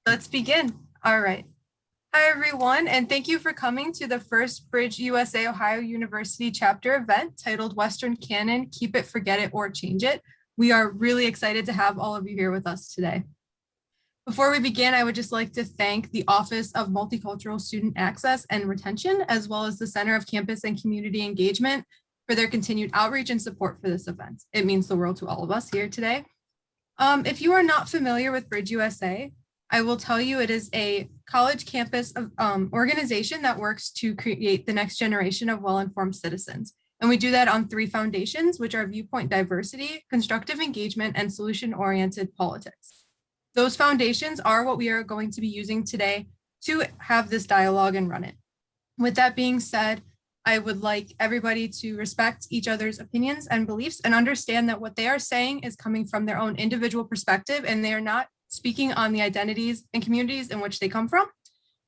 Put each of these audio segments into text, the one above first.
Let's begin. All right. Hi, everyone, and thank you for coming to the first BridgeUSA Ohio University chapter event titled Western Canon, Keep It, Forget It, or Change It. We are really excited to have all of you here with us today. Before we begin, I would just like to thank the Office of Multicultural Student Access and Retention, as well as the Center of Campus and Community Engagement for their continued outreach and support for this event. It means the world to all of us here today. If you are not familiar with BridgeUSA, I will tell you it is a college campus organization that works to create the next generation of well-informed citizens. And we do that on 3 foundations, which are viewpoint diversity, constructive engagement, and solution-oriented politics. Those foundations are what we are going to be using today to have this dialogue and run it. With that being said, I would like everybody to respect each other's opinions and beliefs and understand that what they are saying is coming from their own individual perspective, and they are not speaking on the identities and communities in which they come from,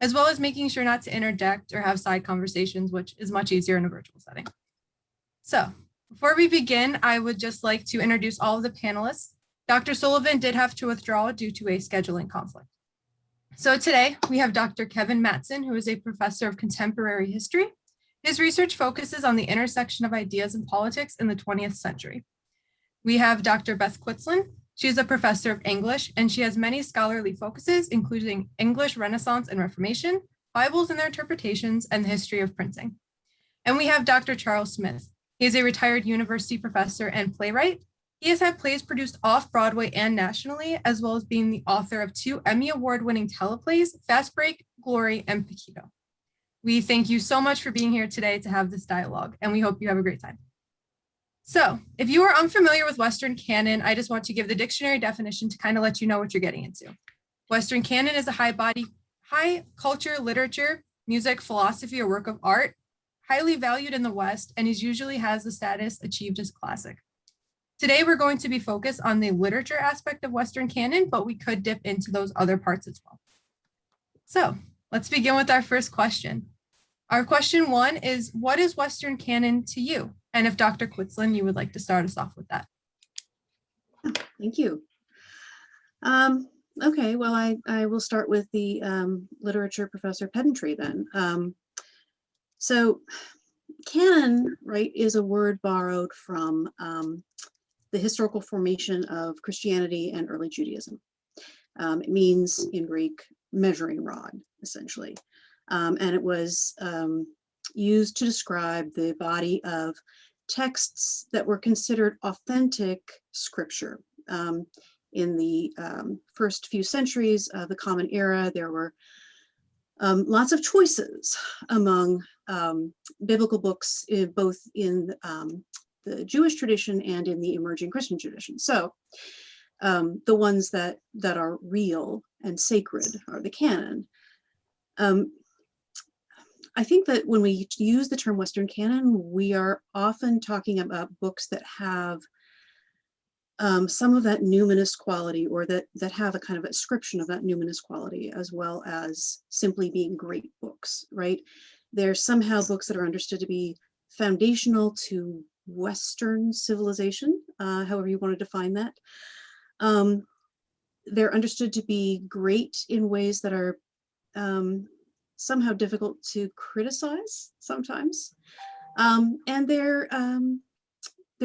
as well as making sure not to interject or have side conversations, which is much easier in a virtual setting. So before we begin, I would just like to introduce all of the panelists. Dr. Sullivan did have to withdraw due to a scheduling conflict. So today we have Dr. Kevin Mattson, who is a professor of contemporary history. His research focuses on the intersection of ideas and politics in the 20th century. We have Dr. Beth Quitslund. She is a professor of English, and she has many scholarly focuses, including English Renaissance and Reformation, Bibles and their interpretations, and the history of printing. And we have Dr. Charles Smith. He is a retired university professor and playwright. He has had plays produced off-Broadway and nationally, as well as being the author of 2 Emmy Award-winning teleplays, Fast Break, Glory, and Paquito. We thank you so much for being here today to have this dialogue, and we hope you have a great time. So if you are unfamiliar with Western Canon, I just want to give the dictionary definition to kind of let you know what you're getting into. Western Canon is a high culture, literature, music, philosophy, or work of art, highly valued in the West, and is usually has the status achieved as classic. Today, we're going to be focused on the literature aspect of Western Canon, but we could dip into those other parts as well. So let's begin with our first question. Our question 1 is, what is Western Canon to you? And if Dr. Quitslund, you would like to start us off with that. Thank you. Okay, well, I will start with the literature professor pedantry then. So canon, right, is a word borrowed from the historical formation of Christianity and early Judaism. It means in Greek, measuring rod, essentially. And it was used to describe the body of texts that were considered authentic scripture. In the first few centuries of the Common Era, there were lots of choices among biblical books, both in the Jewish tradition and in the emerging Christian tradition. So the ones that are real and sacred are the canon. I think that when we use the term Western Canon, we are often talking about books that have some of that numinous quality, or that have a kind of ascription of that numinous quality, as well as simply being great books, right? They're somehow books that are understood to be foundational to Western civilization, however you want to define that. They're understood to be great in ways that are somehow difficult to criticize sometimes, and they're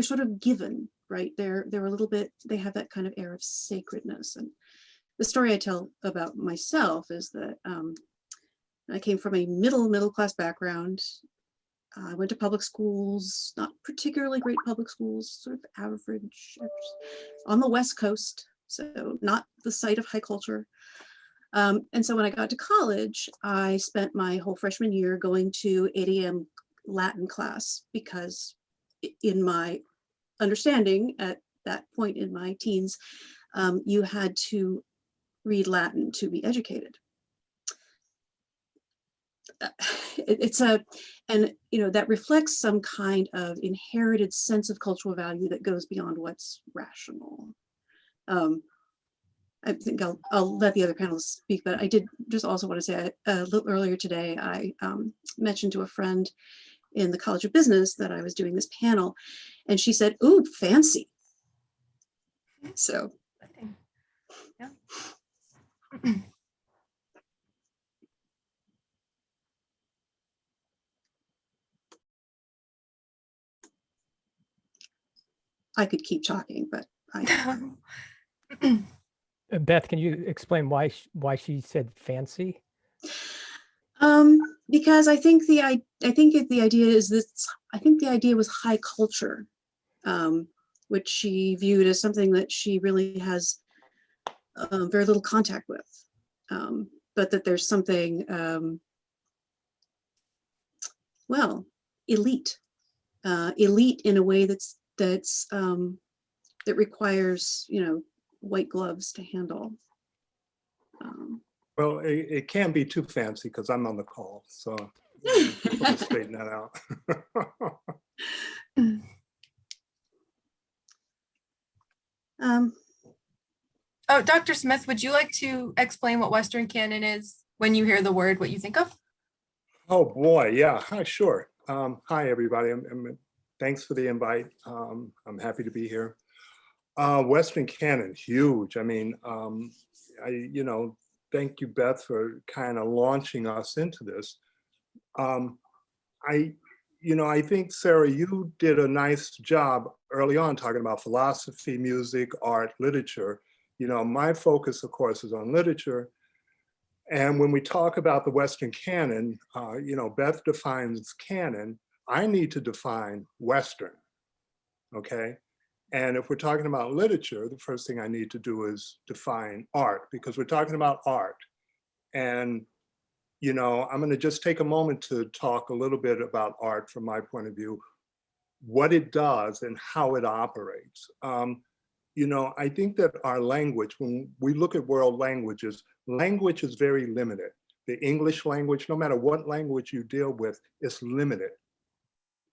sort of given, right? They're a little bit, they have that kind of air of sacredness. And the story I tell about myself is that I came from a middle class background. I went to public schools, not particularly great public schools, sort of average, on the West Coast, so not the site of high culture. And so when I got to college, I spent my whole freshman year going to 8 a.m. Latin class, because in my understanding at that point in my teens, you had to read Latin to be educated. And that reflects some kind of inherited sense of cultural value that goes beyond what's rational. I think I'll let the other panelists speak, but I did just also want to say a little earlier today, I mentioned to a friend in the College of Business that I was doing this panel, and she said, "Ooh, fancy." So. Yeah. I could keep talking, but Beth, can you explain why she said fancy? Because I think the idea is this. I think the idea was high culture, which she viewed as something that she really has very little contact with, but that there's something well, elite in a way that requires, white gloves to handle. Well, it can't be too fancy because I'm on the call, so we'll straighten that out. Oh, Dr. Smith, would you like to explain what Western Canon is when you hear the word, what you think of? Oh boy, yeah, hi, sure. Hi, everybody. Thanks for the invite. I'm happy to be here. Western Canon, huge. I mean, thank you, Beth, for kind of launching us into this. I think, Sarah, you did a nice job early on talking about philosophy, music, art, literature. My focus, of course, is on literature. And when we talk about the Western canon, Beth defines canon. I need to define Western, okay? And if we're talking about literature, the first thing I need to do is define art, because we're talking about art. And, I'm going to just take a moment to talk a little bit about art from my point of view, what it does and how it operates. I think that our language, when we look at world languages, language is very limited. The English language, no matter what language you deal with, is limited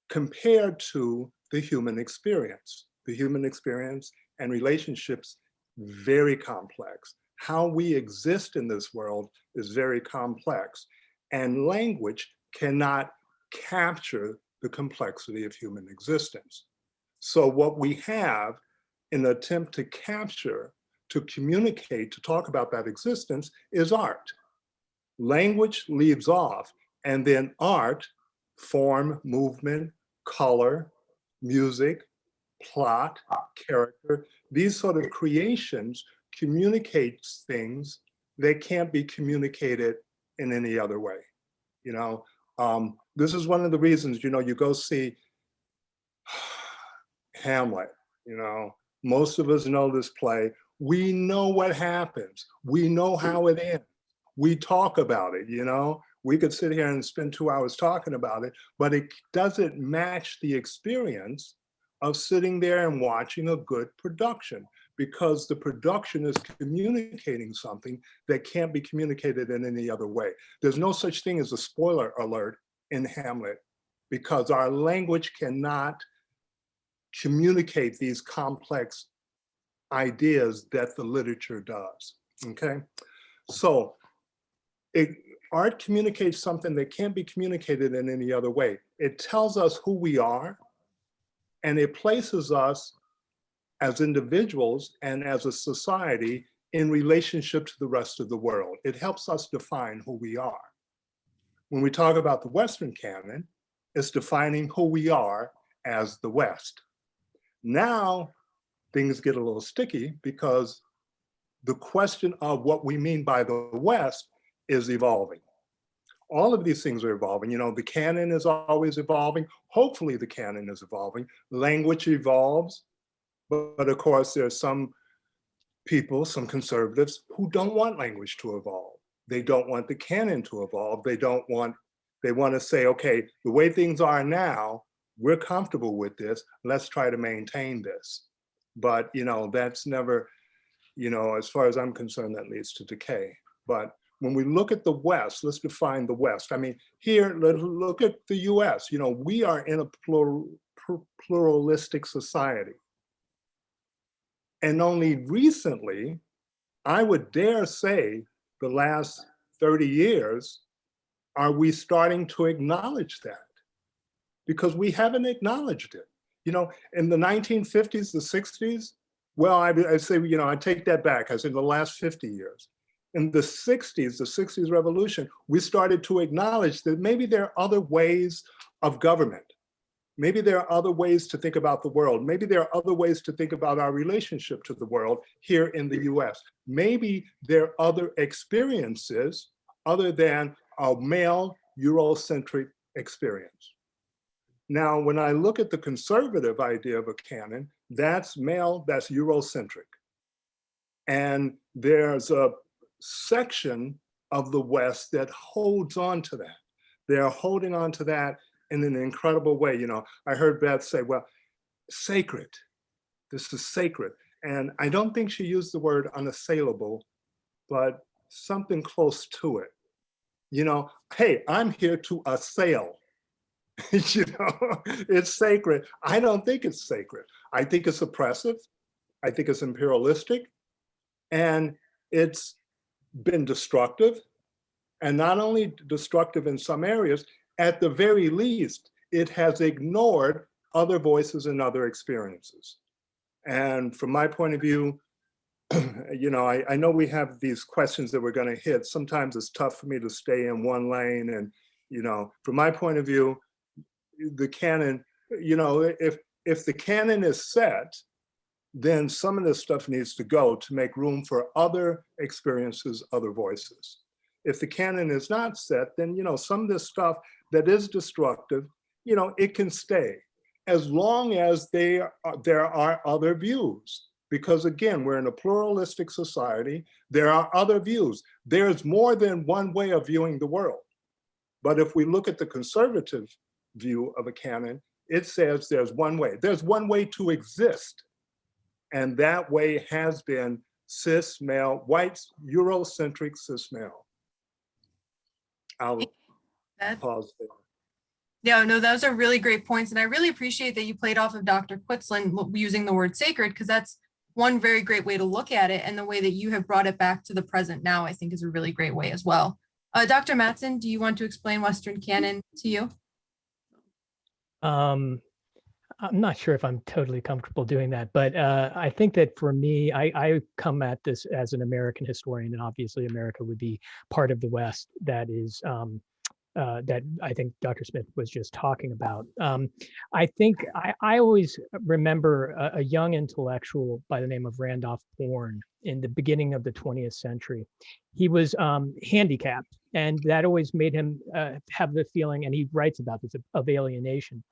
compared to the human experience. The human experience and relationships, very complex. How we exist in this world is very complex, and language cannot capture the complexity of human existence. So what we have in an attempt to capture, to communicate, to talk about that existence is art. Language leaves off, and then art, form, movement, color, music, plot, character, these sort of creations communicates things that can't be communicated in any other way. This is one of the reasons, you go see Hamlet, most of us know this play. We know what happens. We know how it ends. We talk about it, We could sit here and spend 2 hours talking about it, but it doesn't match the experience of sitting there and watching a good production, because the production is communicating something that can't be communicated in any other way. There's no such thing as a spoiler alert in Hamlet, because our language cannot communicate these complex ideas that the literature does, okay? So art communicates something that can't be communicated in any other way. It tells us who we are, and it places us as individuals and as a society in relationship to the rest of the world. It helps us define who we are. When we talk about the Western canon, it's defining who we are as the West. Now, things get a little sticky, because the question of what we mean by the West is evolving. All of these things are evolving. The canon is always evolving. Hopefully the canon is evolving. Language evolves, but of course there are some people, some conservatives, who don't want language to evolve. They don't want the canon to evolve. They want to say, okay, the way things are now, we're comfortable with this, let's try to maintain this. But, that's never, as far as I'm concerned, that leads to decay. But when we look at the West, let's define the West. I mean, here, look at the US. We are in a pluralistic society. And only recently, I would dare say the last 30 years, are we starting to acknowledge that? Because we haven't acknowledged it. In the 1950s, the 60s, well, I say, I take that back. I said the last 50 years. In the 60s revolution, we started to acknowledge that maybe there are other ways of government. Maybe there are other ways to think about the world. Maybe there are other ways to think about our relationship to the world here in the US. Maybe there are other experiences other than a male Eurocentric experience. Now, when I look at the conservative idea of a canon, that's male, that's Eurocentric. And there's a section of the West that holds on to that. They're holding on to that in an incredible way. You know, I heard Beth say, well, sacred, this is sacred. And I don't think she used the word unassailable, but something close to it. You know, hey, I'm here to assail. You know, it's sacred. I don't think it's sacred. I think it's oppressive. I think it's imperialistic. And it's been destructive. And not only destructive in some areas, at the very least, it has ignored other voices and other experiences. And from my point of view, you know, I know we have these questions that we're going to hit. Sometimes it's tough for me to stay in one lane. And, you know, from my point of view, the canon, you know, if the canon is set, then some of this stuff needs to go to make room for other experiences, other voices. If the canon is not set, then, you know, some of this stuff that is destructive, you know, it can stay as long as there are other views. Because again, we're in a pluralistic society. There are other views. There's more than one way of viewing the world. But if we look at the conservative view of a canon, it says there's one way. There's one way to exist. And that way has been cis male, white, Eurocentric cis male. I'll pause there. Yeah, no, those are really great points. And I really appreciate that you played off of Dr. Quitslund using the word sacred, because that's one very great way to look at it. And the way that you have brought it back to the present now, I think is a really great way as well. Dr. Mattson, do you want to explain Western Canon to you? I'm not sure if I'm totally comfortable doing that, but I think that for me, I come at this as an American historian, and obviously America would be part of the West that is that I think Dr. Smith was just talking about. I think I always remember a young intellectual by the name of Randolph Bourne in the beginning of the 20th century. He was handicapped, and that always made him have the feeling, and he writes about this, of alienation.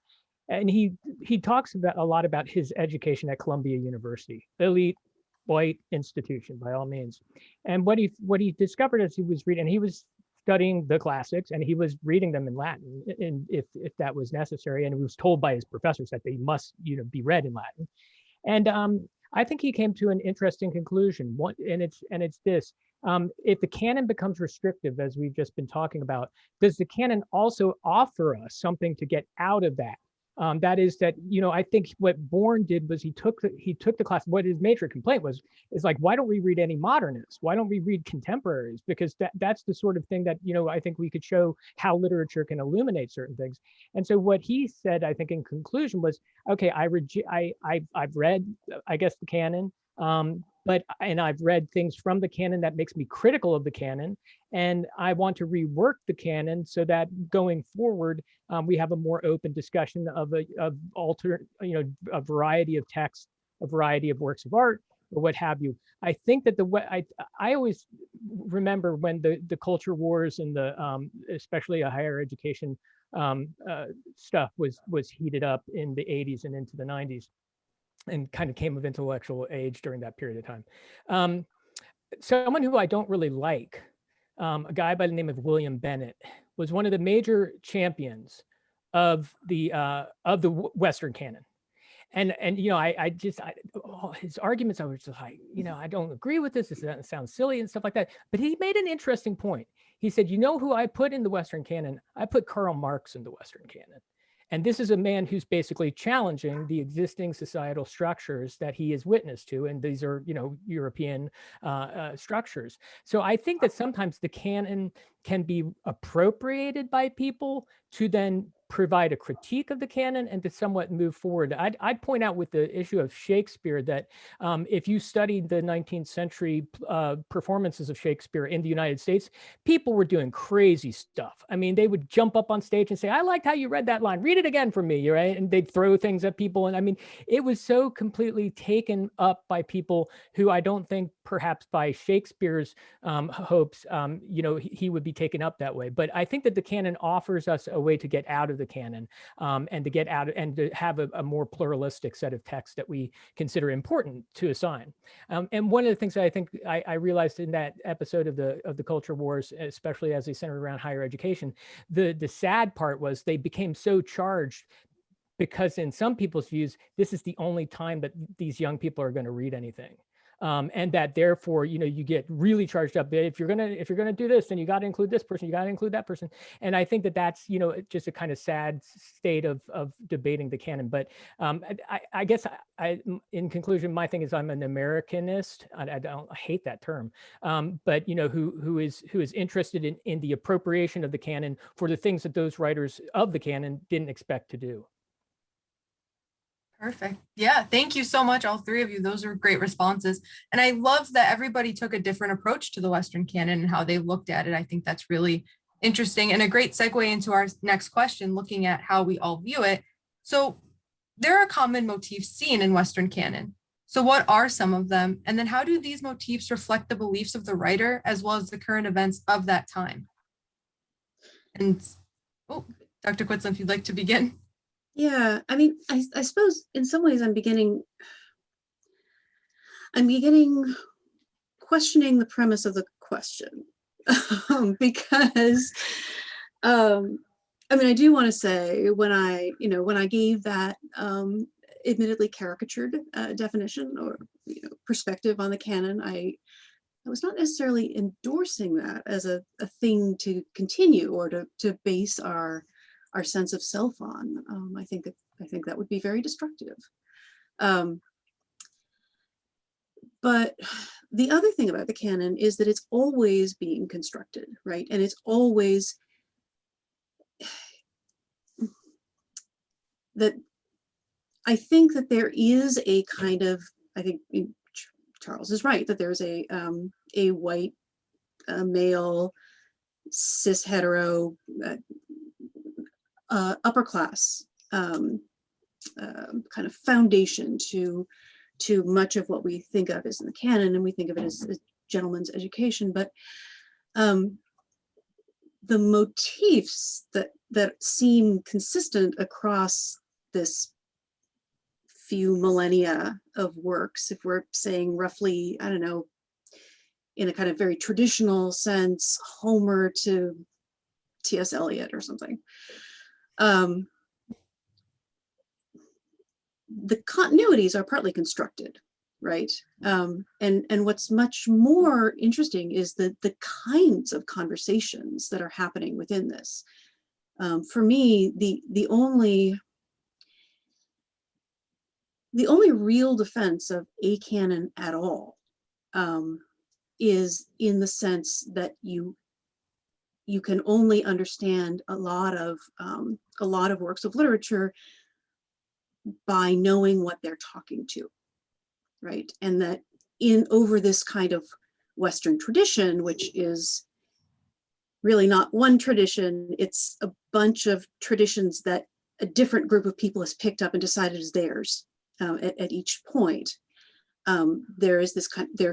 And he talks about a lot about his education at Columbia University, elite white institution by all means. And what he discovered as he was reading, and he was studying the classics, and he was reading them in Latin, if that was necessary, and he was told by his professors that they must, you know, be read in Latin. And I think he came to an interesting conclusion. And it's this: if the canon becomes restrictive, as we've just been talking about, does the canon also offer us something to get out of that? That is that, you know, I think what Bourne did was he took the class. What his major complaint was is like, why don't we read any modernists? Why don't we read contemporaries? Because that's the sort of thing that, you know, I think we could show how literature can illuminate certain things. And so what he said, I think in conclusion, was, okay, I've read, I guess, the canon, and I've read things from the canon that makes me critical of the canon, and I want to rework the canon so that going forward, we have a more open discussion of a variety of texts, a variety of works of art, or what have you. I think that I always remember when the culture wars and the especially a higher education stuff was heated up in the 80s and into the 90s, and kind of came of intellectual age during that period of time. Someone who I don't really like, a guy by the name of William Bennett, was one of the major champions of the Western Canon. And you know, his arguments, I was just like, you know, I don't agree with this. It sounds silly and stuff like that. But he made an interesting point. He said, you know who I put in the Western Canon? I put Karl Marx in the Western Canon. And this is a man who's basically challenging the existing societal structures that he is witness to. And these are, you know, European structures. So I think that sometimes the canon can be appropriated by people to then provide a critique of the canon and to somewhat move forward. I'd point out with the issue of Shakespeare that if you studied the 19th century performances of Shakespeare in the United States, people were doing crazy stuff. I mean, they would jump up on stage and say, I liked how you read that line, read it again for me, right? And they'd throw things at people. And I mean, it was so completely taken up by people who I don't think perhaps by Shakespeare's hopes, he would be taken up that way. But I think that the canon offers us a way to get out of the canon and to get out and to have a more pluralistic set of texts that we consider important to assign. And one of the things that I think I realized in that episode of the culture wars, especially as they centered around higher education, the sad part was they became so charged because in some people's views, this is the only time that these young people are going to read anything. And that therefore, you get really charged up. If you're gonna do this, then you got to include this person, you got to include that person. And I think that that's just a kind of sad state of debating the canon. But I guess in conclusion, my thing is I'm an Americanist. I hate that term, but who is interested in the appropriation of the canon for the things that those writers of the canon didn't expect to do. Perfect. Yeah, thank you so much, all three of you. Those are great responses. And I love that everybody took a different approach to the Western canon and how they looked at it. I think that's really interesting and a great segue into our next question, looking at how we all view it. So there are common motifs seen in Western canon. So what are some of them? And then how do these motifs reflect the beliefs of the writer as well as the current events of that time? And Dr. Quitslund, if you'd like to begin. Yeah, I mean, I suppose in some ways I'm beginning questioning the premise of the question because I mean, I do want to say when I gave that admittedly caricatured definition or perspective on the canon, I was not necessarily endorsing that as a thing to continue or to base our sense of self on. I think that would be very destructive. But the other thing about the canon is that it's always being constructed, right? And it's always that I think that there is a kind of, I think Charles is right, that there's a white male cis hetero upper class kind of foundation to much of what we think of as in the canon, and we think of it as gentleman's education. But the motifs that seem consistent across this few millennia of works, if we're saying roughly, I don't know, in a kind of very traditional sense, Homer to T.S. Eliot or something. The continuities are partly constructed, right? And what's much more interesting is the kinds of conversations that are happening within this. For me, the only real defense of a canon at all is in the sense that you can only understand a lot of works of literature by knowing what they're talking to, right? And that over this kind of Western tradition, which is really not one tradition, it's a bunch of traditions that a different group of people has picked up and decided is theirs at each point. There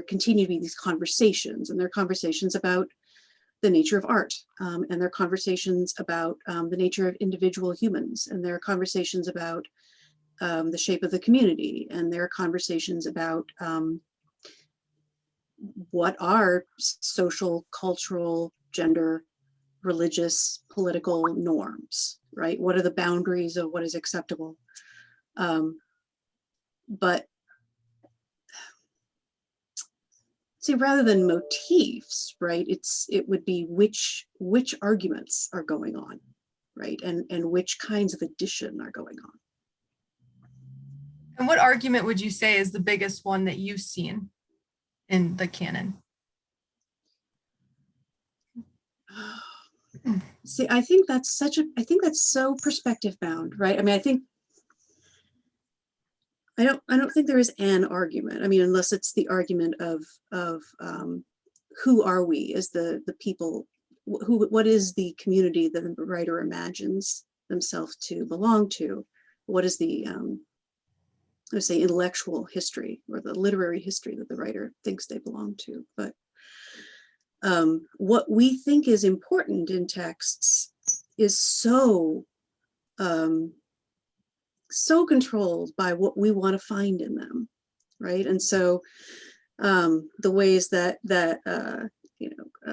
continue to be these conversations, and there are conversations about the nature of art, and there are conversations about the nature of individual humans, and there are conversations about the shape of the community, and there are conversations about what are social, cultural, gender, religious, political norms, right? What are the boundaries of what is acceptable? But see, rather than motifs, right? It would be which arguments are going on, right? And which kinds of addition are going on. And what argument would you say is the biggest one that you've seen in the canon? See, I think that's so perspective bound, right? I mean, I don't think there is an argument. I mean, unless it's the argument of who are we as the people, what is the community that the writer imagines themselves to belong to? What is the let's say intellectual history or the literary history that the writer thinks they belong to? But what we think is important in texts is so controlled by what we want to find in them, right? And so the ways that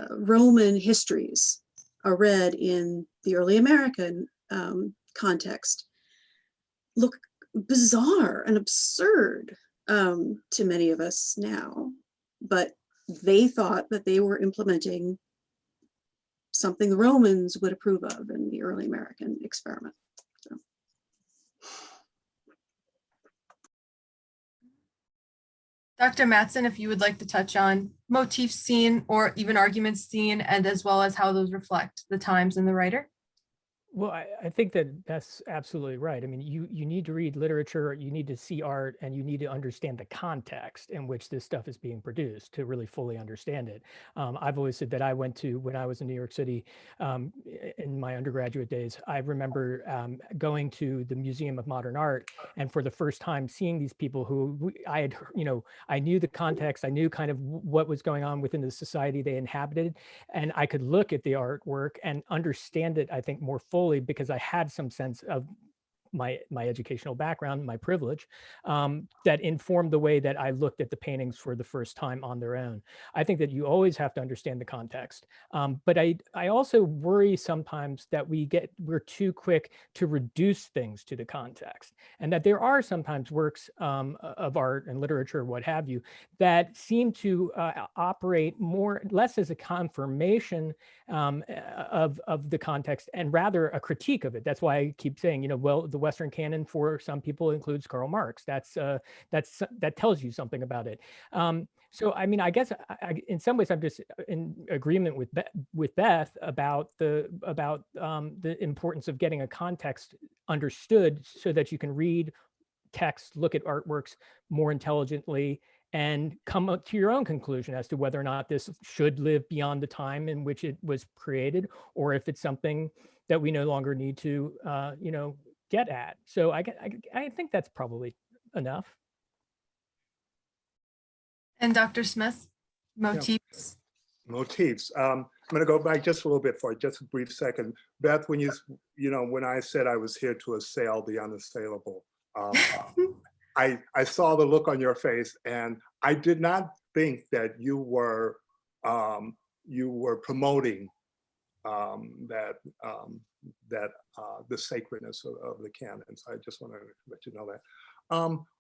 Roman histories are read in the early American context look bizarre and absurd to many of us now, but they thought that they were implementing something the Romans would approve of in the early American experiment. So. Dr. Mattson, if you would like to touch on motifs seen or even arguments seen, and as well as how those reflect the times and the writer. Well, I think that that's absolutely right. I mean, you need to read literature, you need to see art, and you need to understand the context in which this stuff is being produced to really fully understand it. I've always said that I went to, when I was in New York City in my undergraduate days, I remember going to the Museum of Modern Art, and for the first time seeing these people who I had, I knew the context, I knew kind of what was going on within the society they inhabited, and I could look at the artwork and understand it, I think, more fully, because I had some sense of my educational background, my privilege, that informed the way that I looked at the paintings for the first time on their own. I think that you always have to understand the context. But I also worry sometimes that we're too quick to reduce things to the context, and that there are sometimes works of art and literature, what have you, that seem to operate less as a confirmation of the context and rather a critique of it. That's why I keep saying, well, the Western Canon for some people includes Karl Marx. That tells you something about it. So, I mean, I guess in some ways I'm just in agreement with Beth about the importance of getting a context understood so that you can read text, look at artworks more intelligently, and come up to your own conclusion as to whether or not this should live beyond the time in which it was created, or if it's something that we no longer need to, get at. So I think that's probably enough. And Dr. Smith, motifs. Yeah. Motifs. I'm going to go back just a little bit for just a brief second. Beth, when when I said I was here to assail the unassailable, I saw the look on your face, and I did not think that you were promoting the sacredness of the canons. I just want to let you know that.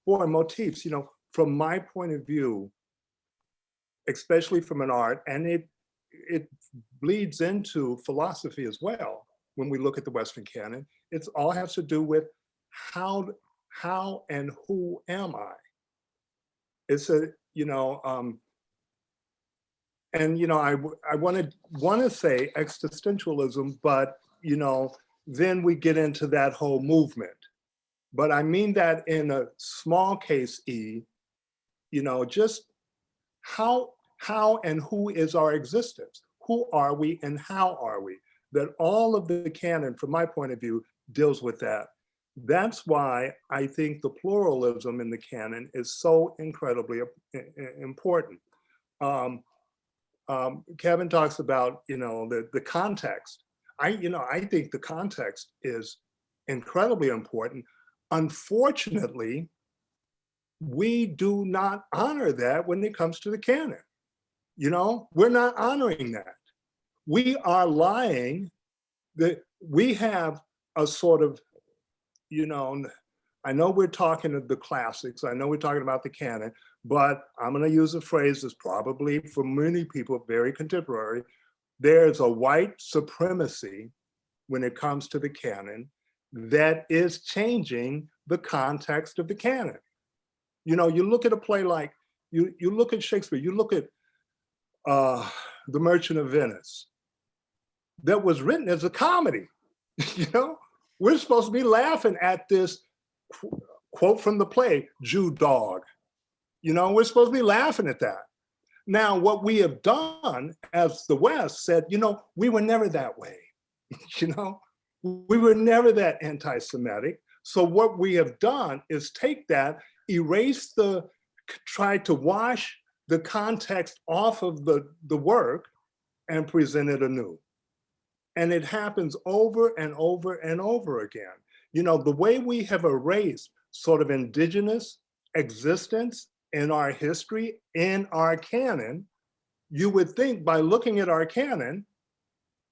Boy, motifs, from my point of view, especially from an art, and it bleeds into philosophy as well. When we look at the Western Canon, it all has to do with how and who am I? It's a, and I want to say existentialism, but then we get into that whole movement. But I mean that in a small case E, just how and who is our existence? Who are we and how are we? That all of the canon, from my point of view, deals with that. That's why I think the pluralism in the canon is so incredibly important. Kevin talks about, the context. I think the context is incredibly important. Unfortunately, we do not honor that when it comes to the canon. We're not honoring that. We are lying. That we have a sort of, I know we're talking of the classics, I know we're talking about the canon, but I'm going to use a phrase that's probably for many people very contemporary. There's a white supremacy when it comes to the canon that is changing the context of the canon. You look at a play like, you look at Shakespeare, you look at The Merchant of Venice. that was written as a comedy. You know, we're supposed to be laughing at this quote from the play, Jew dog. You know, we're supposed to be laughing at that. Now, what we have done as the West said, you know, we were never that way. You know, we were never that anti-Semitic. So what we have done is take that, erase try to wash the context off of the work and present it anew. And it happens over and over and over again. You know, the way we have erased sort of indigenous existence in our history, in our canon, you would think by looking at our canon,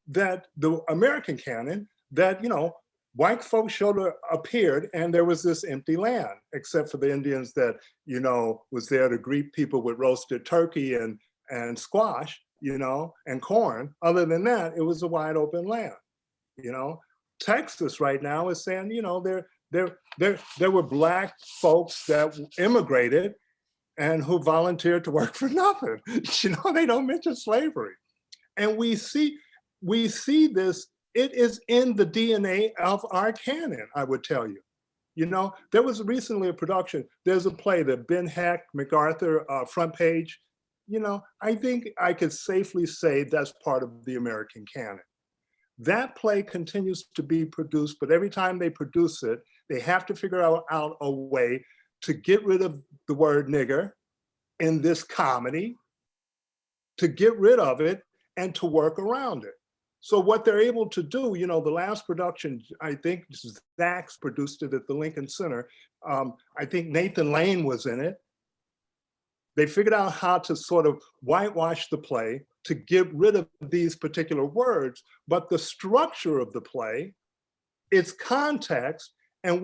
that the American canon, that, you know, white folks should have appeared and there was this empty land, except for the Indians that, you know, was there to greet people with roasted turkey and squash, you know, and corn. Other than that, it was a wide open land. You know, Texas right now is saying, you know, there were Black folks that immigrated and who volunteered to work for nothing. You know, they don't mention slavery. And we see this, it is in the DNA of our canon, I would tell you. You know, there was recently a production, there's a play, the Ben Heck, MacArthur front page. You know, I think I could safely say that's part of the American canon. That play continues to be produced, but every time they produce it, they have to figure out a way to get rid of the word nigger in this comedy, to get rid of it and to work around it. So what they're able to do, you know, the last production, I think Zach's produced it at the Lincoln Center. I think Nathan Lane was in it. They figured out how to sort of whitewash the play to get rid of these particular words, but the structure of the play, its context, and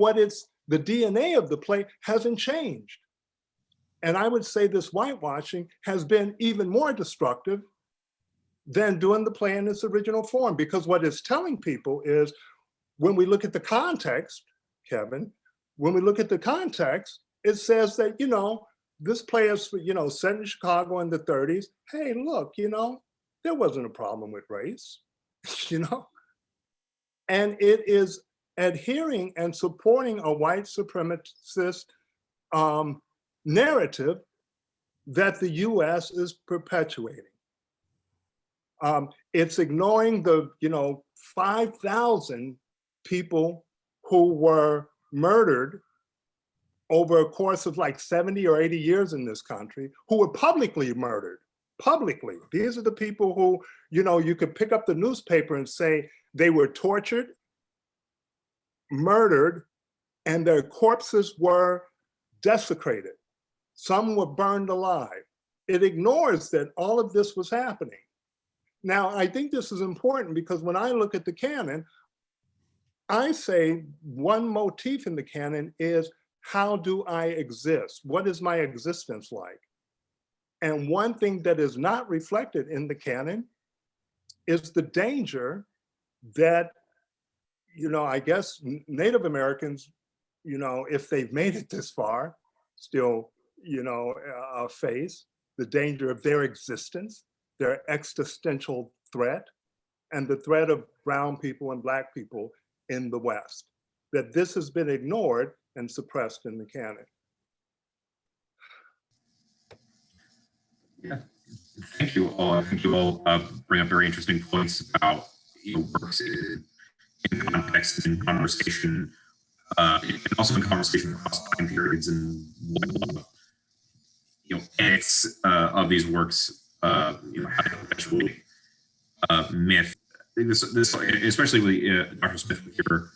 the DNA of the play hasn't changed. And I would say this whitewashing has been even more destructive than doing the play in its original form, because what it's telling people is, when we look at the context, Kevin, when we look at the context, it says that, you know, this play is, you know, set in Chicago in the 30s. Hey, look, you know, there wasn't a problem with race, you know? And it is adhering and supporting a white supremacist narrative that the US is perpetuating. It's ignoring the, you know, 5,000 people who were murdered over a course of like 70 or 80 years in this country, who were publicly murdered, publicly. These are the people who, you know, you could pick up the newspaper and say they were tortured, murdered, and their corpses were desecrated. Some were burned alive. It ignores that all of this was happening. Now, I think this is important because when I look at the canon, I say one motif in the canon is, how do I exist? What is my existence like? And one thing that is not reflected in the canon is the danger that, you know, I guess Native Americans, you know, if they've made it this far, still, you know, face the danger of their existence, their existential threat, and the threat of brown people and Black people in the West, that this has been ignored and suppressed in the canon. Yeah, thank you all. I think you all bring up very interesting points about, you know, works in context and conversation, and also in conversation across time periods, and what, you know, edits of these works, you know, how to perpetuate myth. I think this especially with Dr. Smith, with your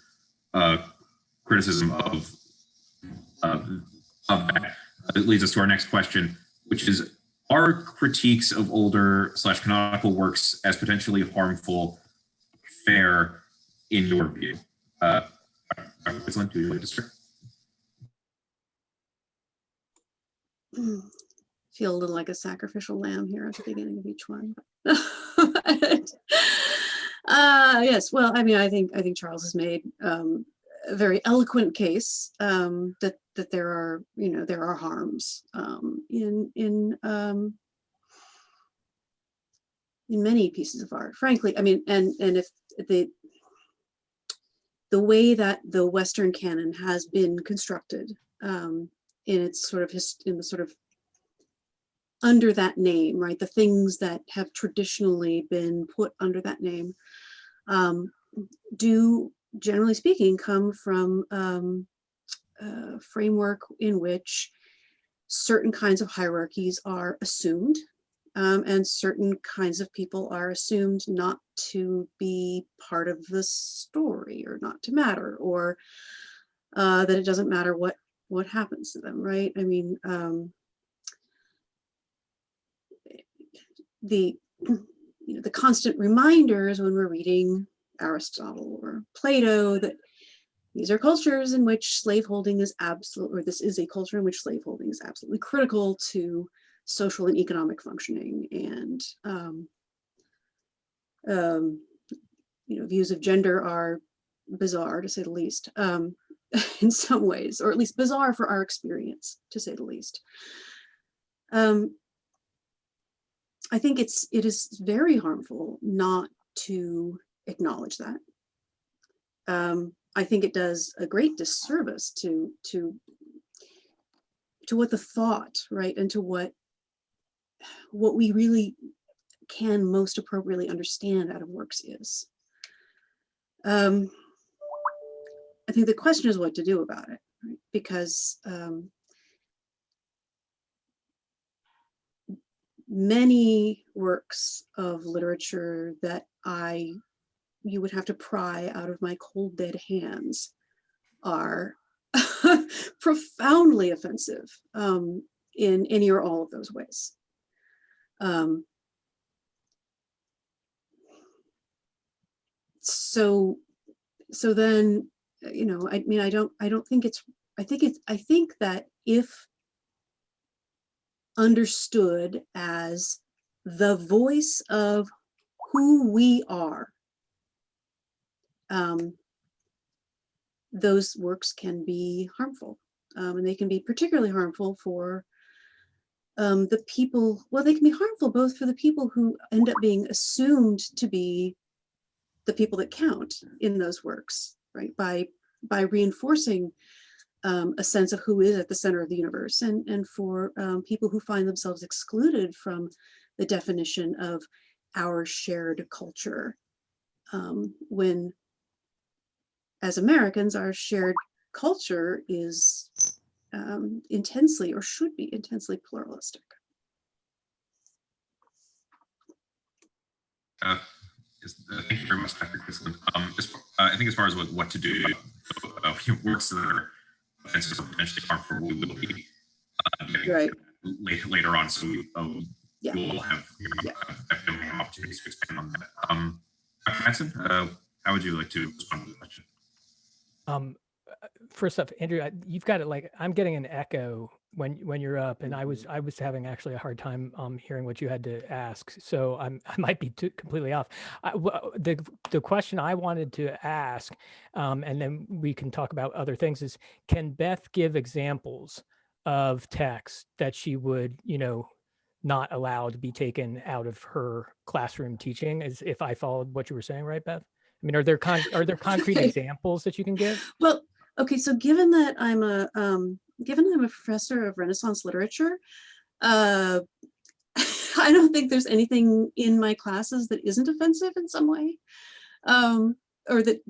criticism of that, it leads us to our next question, which is, are critiques of older / canonical works as potentially harmful fair in your view? Dr. Quitslund, do you like to start? Feel a little like a sacrificial lamb here at the beginning of each one. Yes, well, I mean, I think Charles has made a very eloquent case that there are, you know, there are harms in many pieces of art, frankly. I mean, and if the way that the Western canon has been constructed in its sort of in the sort of under that name, right? The things that have traditionally been put under that name do, generally speaking, come from a framework in which certain kinds of hierarchies are assumed, and certain kinds of people are assumed not to be part of the story, or not to matter, or that it doesn't matter what happens to them, right? I mean, the constant reminders when we're reading Aristotle or Plato that these are cultures in which slaveholding is absolute, or this is a culture in which slaveholding is absolutely critical to social and economic functioning, and views of gender are bizarre, to say the least, in some ways, or at least bizarre for our experience, to say the least. I think it is very harmful not to acknowledge that. I think it does a great disservice to what the thought, right, and to what we really can most appropriately understand out of works is. I think the question is what to do about it, right? Because many works of literature that you would have to pry out of my cold dead hands are profoundly offensive in any or all of those ways. So then, I mean, I think that if understood as the voice of who we are, those works can be harmful, and they can be particularly harmful for the people. Well, they can be harmful both for the people who end up being assumed to be the people that count in those works, right? By reinforcing a sense of who is at the center of the universe, and for people who find themselves excluded from the definition of our shared culture, when, as Americans, our shared culture is intensely, or should be intensely, pluralistic. Thank you very much, Dr. Quitslund. I think as far as what to do, works that are offensive or potentially harmful, we will be getting Right. later on, so Yeah. you will have definitely opportunities to expand on that. Dr. Mattson, how would you like to respond to the question? First up, Andrew, you've got it. Like, I'm getting an echo when you're up, and I was having actually a hard time hearing what you had to ask. So I might be completely off. The question I wanted to ask, and then we can talk about other things, is can Beth give examples of text that she would, not allow to be taken out of her classroom teaching? As if I followed what you were saying, right, Beth? I mean, are there concrete Okay. examples that you can give? Well, okay, so given that I'm a professor of Renaissance literature, I don't think there's anything in my classes that isn't offensive in some way, or that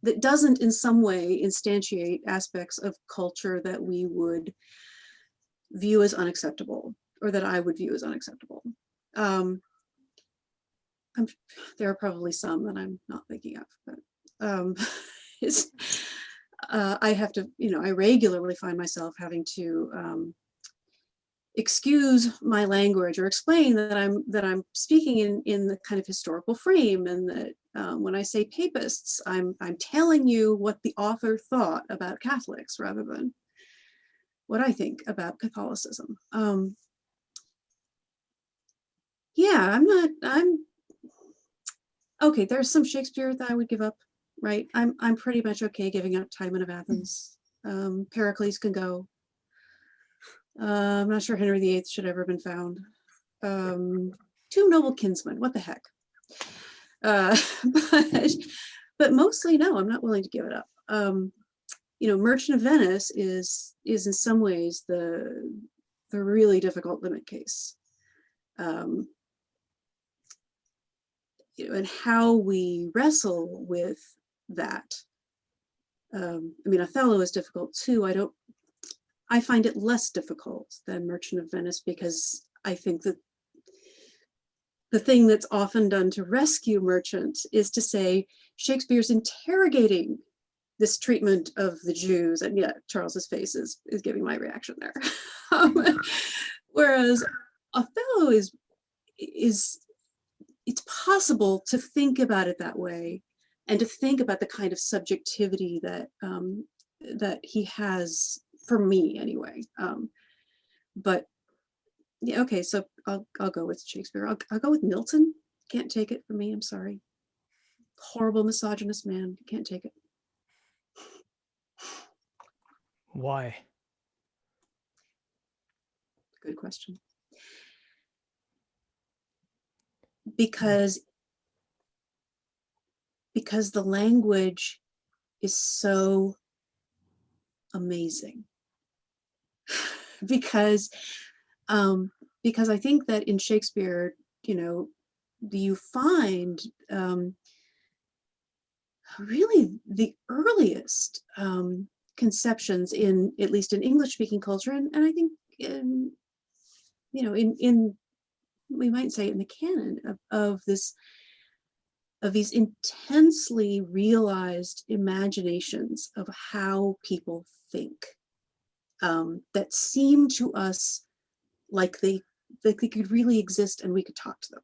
that doesn't in some way instantiate aspects of culture that we would view as unacceptable, or that I would view as unacceptable. There are probably some that I'm not thinking of, but I have to, I regularly find myself having to excuse my language, or explain that I'm speaking in the kind of historical frame, and that when I say papists, I'm telling you what the author thought about Catholics rather than what I think about Catholicism. Yeah, I'm okay. There's some Shakespeare that I would give up, right? I'm pretty much okay giving up Timon of Athens. Pericles can go. I'm not sure Henry VIII should ever have been found. two noble kinsmen, what the heck? But mostly, no, I'm not willing to give it up. You know, Merchant of Venice is in some ways the really difficult limit case. You know, and how we wrestle with that. I mean, Othello is difficult too. I find it less difficult than Merchant of Venice, because I think that the thing that's often done to rescue Merchant is to say Shakespeare's interrogating this treatment of the Jews, and yet Charles's face is giving my reaction there. Whereas Othello is it's possible to think about it that way, and to think about the kind of subjectivity that that he has, for me anyway. But yeah, okay, so I'll go with Shakespeare. I'll go with Milton. Can't take it from me. I'm sorry. Horrible misogynist man. Can't take it. Why? Good question. Because the language is so amazing. because I think that in Shakespeare, you know, you find really the earliest conceptions in, at least in English speaking culture, and I think in, you know, in we might say in the canon of these intensely realized imaginations of how people think, that seem to us like they could really exist and we could talk to them.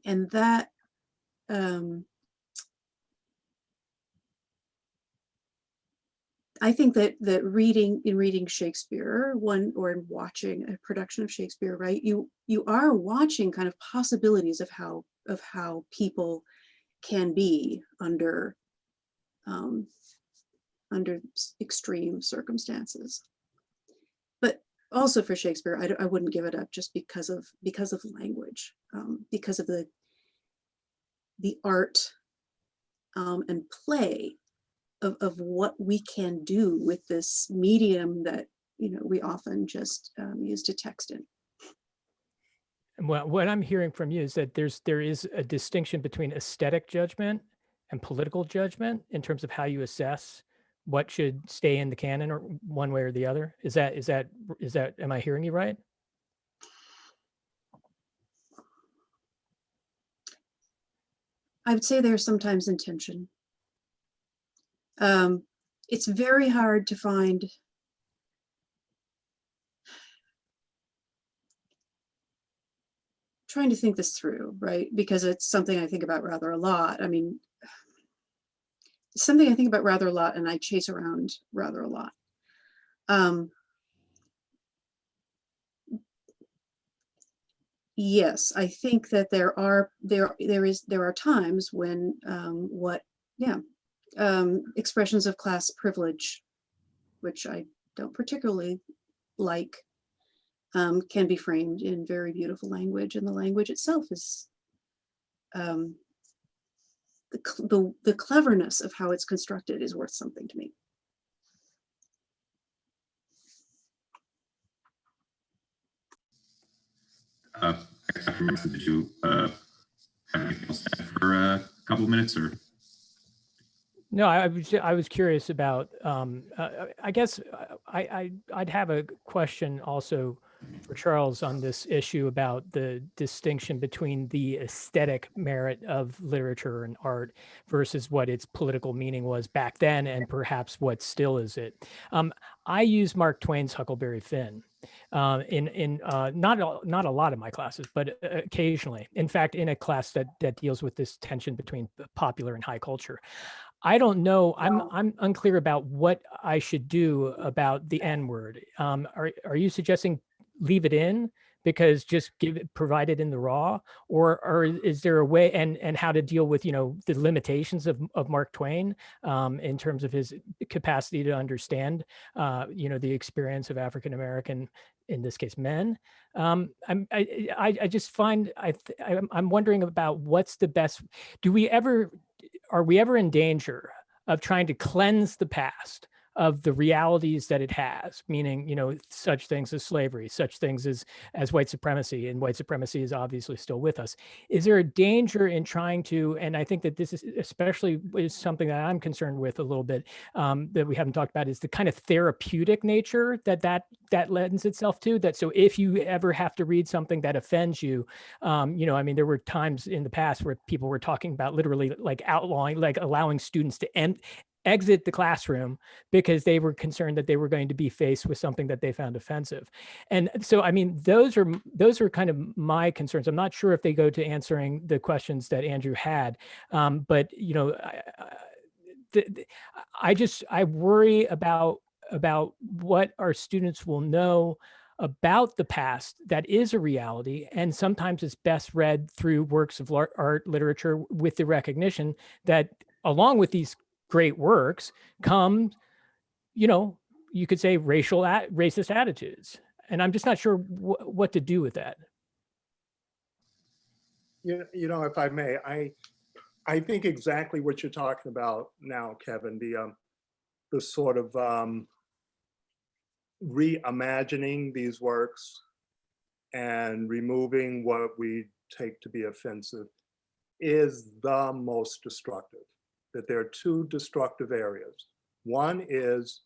And that I think that reading Shakespeare, or in watching a production of Shakespeare, right, you are watching kind of possibilities of how people can be under extreme circumstances. But also for Shakespeare, I wouldn't give it up just because of language, because of the art and play of what we can do with this medium that, you know, we often just use to text in. Well, what I'm hearing from you is that there is a distinction between aesthetic judgment and political judgment in terms of how you assess what should stay in the canon, or one way or the other. Is that am I hearing you right? I would say there's sometimes intention. It's very hard to find trying to think this through, right? Because it's something I think about rather a lot. I mean, it's something I think about rather a lot, and I chase around rather a lot. Yes, I think that there are times when expressions of class privilege, which I don't particularly like, can be framed in very beautiful language, and the language itself is the cleverness of how it's constructed is worth something to me. Dr. Mattson, did you have anything else to add for a couple of minutes, or? No, I was curious about. I guess I'd have a question also for Charles on this issue about the distinction between the aesthetic merit of literature and art versus what its political meaning was back then, and perhaps what still is it. I use Mark Twain's Huckleberry Finn in not a lot of my classes, but occasionally. In fact, in a class that deals with this tension between popular and high culture. I don't know. I'm unclear about what I should do about the N word. Are you suggesting leave it in because just provide it in the raw, or is there a way, and how to deal with, the limitations of Mark Twain in terms of his capacity to understand, the experience of African American, in this case, men. I just find I'm wondering about what's the best. Are we ever in danger of trying to cleanse the past of the realities that it has, meaning, such things as slavery, such things as white supremacy, and white supremacy is obviously still with us. Is there a danger in trying to, and I think that this is especially is something that I'm concerned with a little bit, that we haven't talked about, is the kind of therapeutic nature that lends itself to that. So if you ever have to read something that offends you, there were times in the past where people were talking about literally like outlawing, like allowing students to exit the classroom because they were concerned that they were going to be faced with something that they found offensive. And so, those are kind of my concerns. I'm not sure if they go to answering the questions that Andrew had, but I worry about what our students will know about the past that is a reality, and sometimes it's best read through works of art, literature, with the recognition that along with these great works come, you could say racist attitudes. And I'm just not sure what to do with that. If I may, I think exactly what you're talking about now, Kevin, the sort of reimagining these works and removing what we take to be offensive is the most destructive. That there are two destructive areas. One is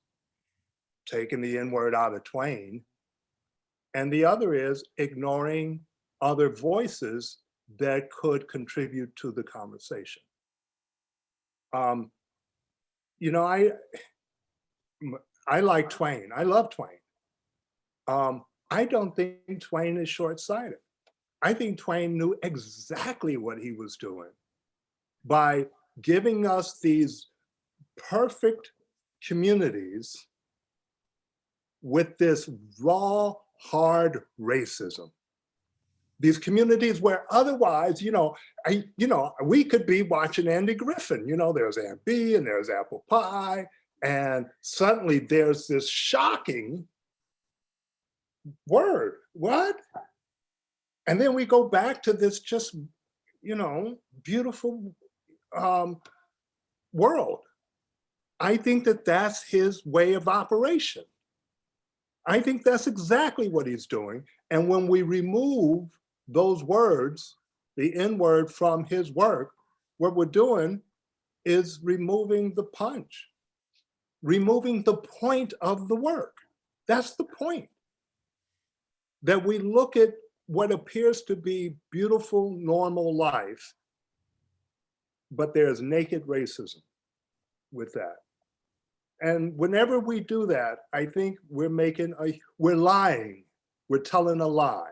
taking the N-word out of Twain, and the other is ignoring other voices that could contribute to the conversation. I like Twain. I love Twain. I don't think Twain is short-sighted. I think Twain knew exactly what he was doing by giving us these perfect communities with this raw, hard racism. These communities where otherwise, we could be watching Andy Griffin. There's Aunt Bee and there's apple pie, and suddenly there's this shocking word. What? And then we go back to this just, beautiful world. I think that that's his way of operation. I think that's exactly what he's doing. And when we remove those words, the N-word, from his work, what we're doing is removing the punch, removing the point of the work. That's the point. That we look at what appears to be beautiful, normal life, but there's naked racism with that. And whenever we do that, I think we're lying. We're telling a lie.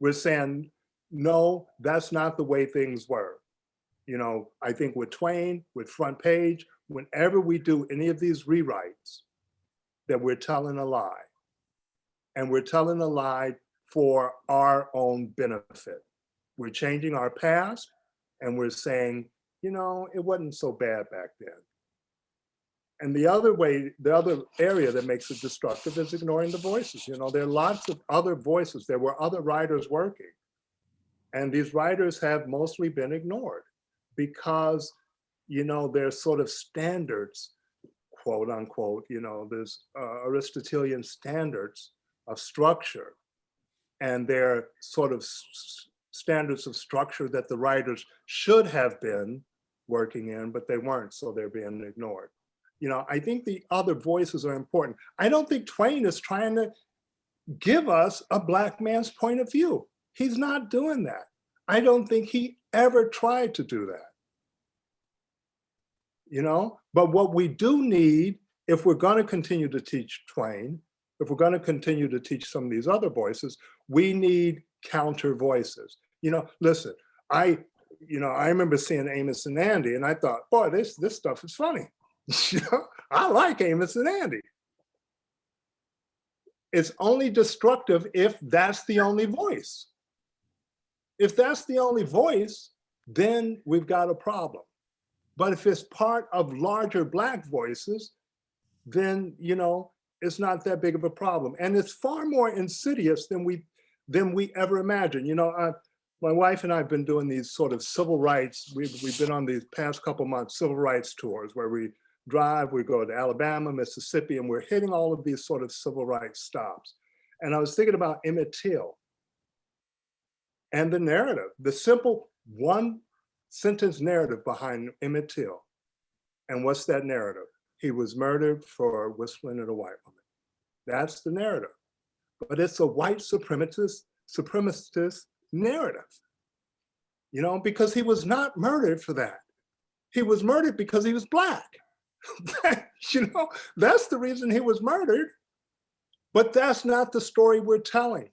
We're saying, no, that's not the way things were. I think with Twain, with Front Page, whenever we do any of these rewrites, that we're telling a lie. And we're telling a lie for our own benefit. We're changing our past, and we're saying, it wasn't so bad back then. And the other area that makes it destructive is ignoring the voices. There are lots of other voices. There were other writers working. And these writers have mostly been ignored because, there's sort of standards, quote unquote, there's Aristotelian standards of structure. And they're sort of standards of structure that the writers should have been working in, but they weren't, so they're being ignored. I think the other voices are important. I don't think Twain is trying to give us a Black man's point of view. He's not doing that. I don't think he ever tried to do that. But what we do need, if we're going to continue to teach Twain, if we're going to continue to teach some of these other voices, we need counter voices. Listen, I remember seeing Amos and Andy, and I thought, boy, this stuff is funny. I like Amos and Andy. It's only destructive if that's the only voice. If that's the only voice, then we've got a problem. But if it's part of larger Black voices, then, you know, it's not that big of a problem. And it's far more insidious than we ever imagined. You know, my wife and I have been doing these sort of civil rights. We've been on these past couple months civil rights tours where we drive, we go to Alabama, Mississippi, and we're hitting all of these sort of civil rights stops. And I was thinking about Emmett Till and the narrative, the simple one sentence narrative behind Emmett Till. And what's that narrative? He was murdered for whistling at a white woman. That's the narrative. But it's a white supremacist narrative, you know, because he was not murdered for that. He was murdered because he was Black. You know, that's the reason he was murdered. But that's not the story we're telling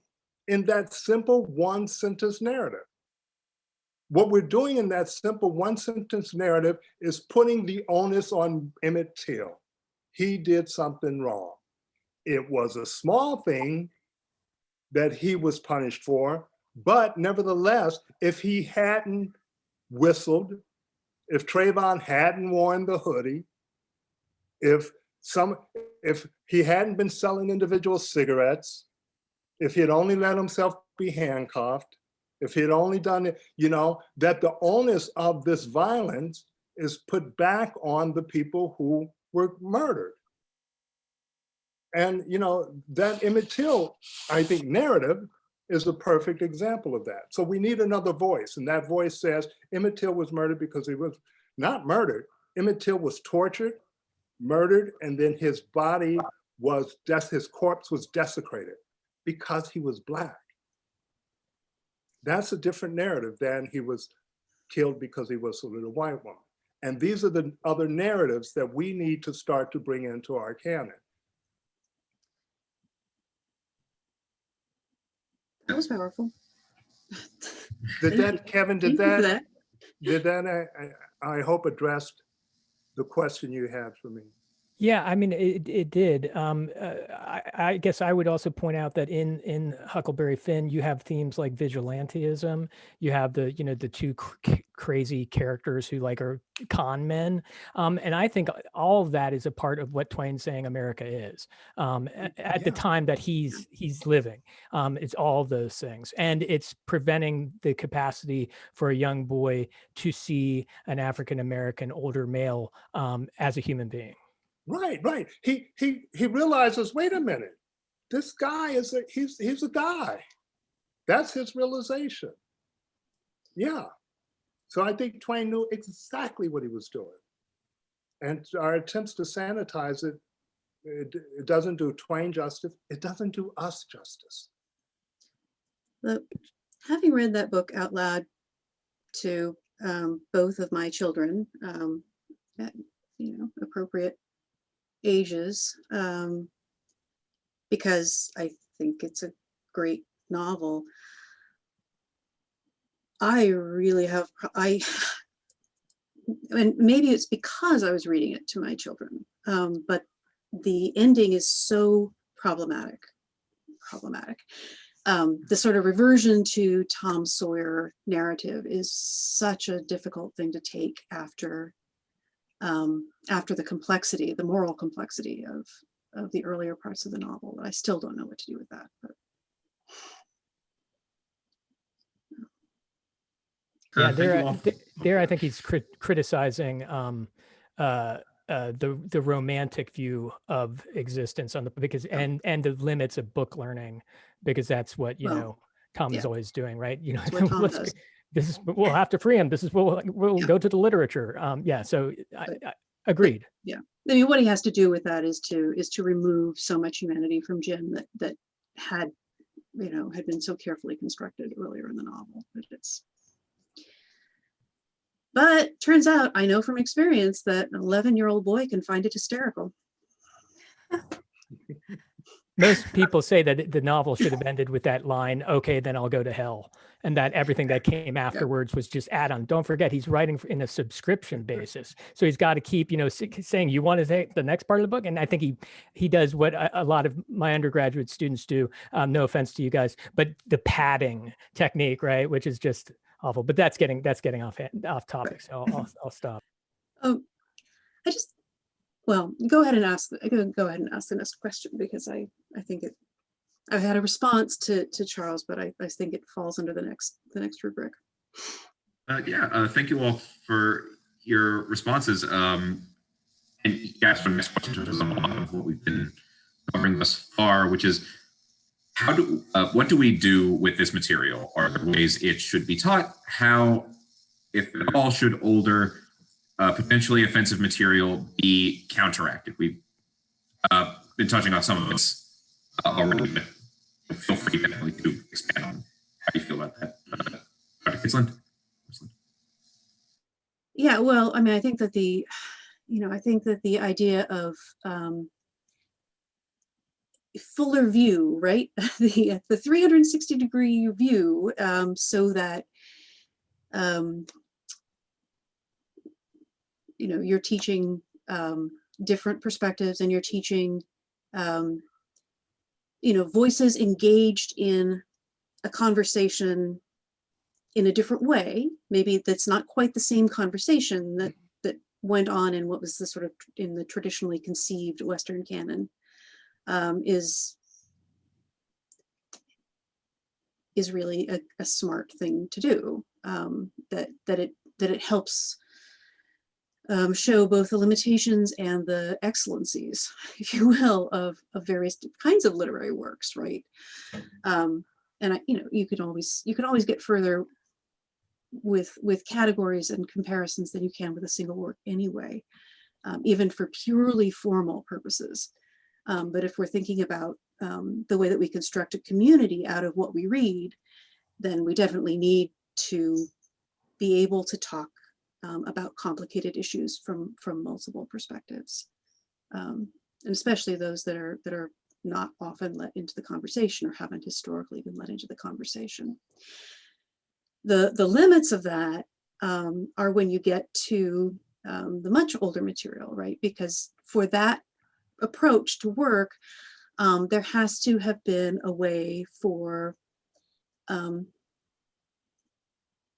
in that simple one sentence narrative. What we're doing in that simple one sentence narrative is putting the onus on Emmett Till. He did something wrong. It was a small thing that he was punished for, but nevertheless, if he hadn't whistled, if Trayvon hadn't worn the hoodie, if he hadn't been selling individual cigarettes, if he had only let himself be handcuffed, if he had only done it, you know, that the onus of this violence is put back on the people who were murdered. And, you know, that Emmett Till, I think, narrative is a perfect example of that. So we need another voice. And that voice says Emmett Till was murdered because he was not murdered. Emmett Till was tortured, murdered, and then his body was, his corpse was desecrated because he was Black. That's a different narrative than he was killed because he whistled at a white woman. And these are the other narratives that we need to start to bring into our canon. That was powerful. Did that, Kevin, did Thank you for that, I hope addressed the question you had for me? Yeah, I mean, it did. I guess I would also point out that in Huckleberry Finn, you have themes like vigilantism. You have the, you know, the two crazy characters who like are con men. And I think all of that is a part of what Twain's saying America is at the time that he's living. It's all of those things. And it's preventing the capacity for a young boy to see an African-American older male as a human being. Right, right. He realizes, wait a minute, this guy is he's a guy. That's his realization. Yeah. So I think Twain knew exactly what he was doing. And our attempts to sanitize it, it doesn't do Twain justice. It doesn't do us justice. Look, having read that book out loud to both of my children at, you know, appropriate ages, because I think it's a great novel. I really have, and maybe it's because I was reading it to my children, but the ending is so problematic. The sort of reversion to Tom Sawyer narrative is such a difficult thing to take after the complexity, the moral complexity of the earlier parts of the novel. I still don't know what to do with that. But. Yeah, there I think he's criticizing the romantic view of existence on the and the limits of book learning, because that's what you know Tom is always doing, right? You know, this is we'll have to free him. This is we'll go to the literature. Yeah, so I agreed. But, yeah, I mean, what he has to do with that is to remove so much humanity from Jim that had, you know, had been so carefully constructed earlier in the novel. But turns out, I know from experience that an 11-year-old boy can find it hysterical. Most people say that the novel should have ended with that line, "Okay, then I'll go to hell." and that everything that came afterwards was just add-on. Don't forget, he's writing in a subscription basis, so he's got to keep, saying, you want to say the next part of the book. And I think he does what a lot of my undergraduate students do. No offense to you guys, but the padding technique, right, which is just awful. But that's getting off topic, so I'll stop. Well, go ahead and ask the next question, because I think I've had a response to Charles, but I think it falls under the next rubric. Thank you all for your responses. And yes, for the next question, there's a lot of what we've been covering thus far, which is what do we do with this material? Are there ways it should be taught? How, if at all, should older, potentially offensive material be counteracted? We've been touching on some of this already, but feel free definitely to expand on how you feel about that. Dr. Quitslund? Yeah, well, I mean, I think that the idea of fuller view, right? the 360-degree view, so that you're teaching different perspectives, and you're teaching voices engaged in a conversation in a different way. Maybe that's not quite the same conversation that went on in what was the sort of in the traditionally conceived Western canon, is really a smart thing to do. That it helps show both the limitations and the excellencies, if you will, of various kinds of literary works, right? And you could always get further with categories and comparisons than you can with a single work anyway, even for purely formal purposes. But if we're thinking about the way that we construct a community out of what we read, then we definitely need to be able to talk about complicated issues from multiple perspectives, and especially those that are not often let into the conversation or haven't historically been let into the conversation. The limits of that are when you get to the much older material, right? Because for that approach to work, there has to have been a way for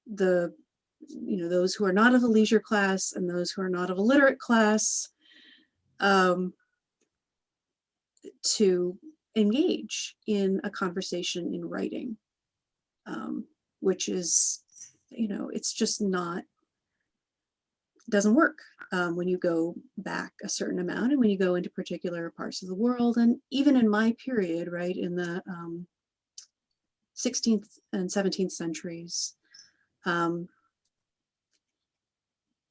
those who are not of a leisure class and those who are not of a literate class to engage in a conversation in writing, which is, it's just not, doesn't work when you go back a certain amount and when you go into particular parts of the world. And even in my period, right, in the 16th and 17th centuries,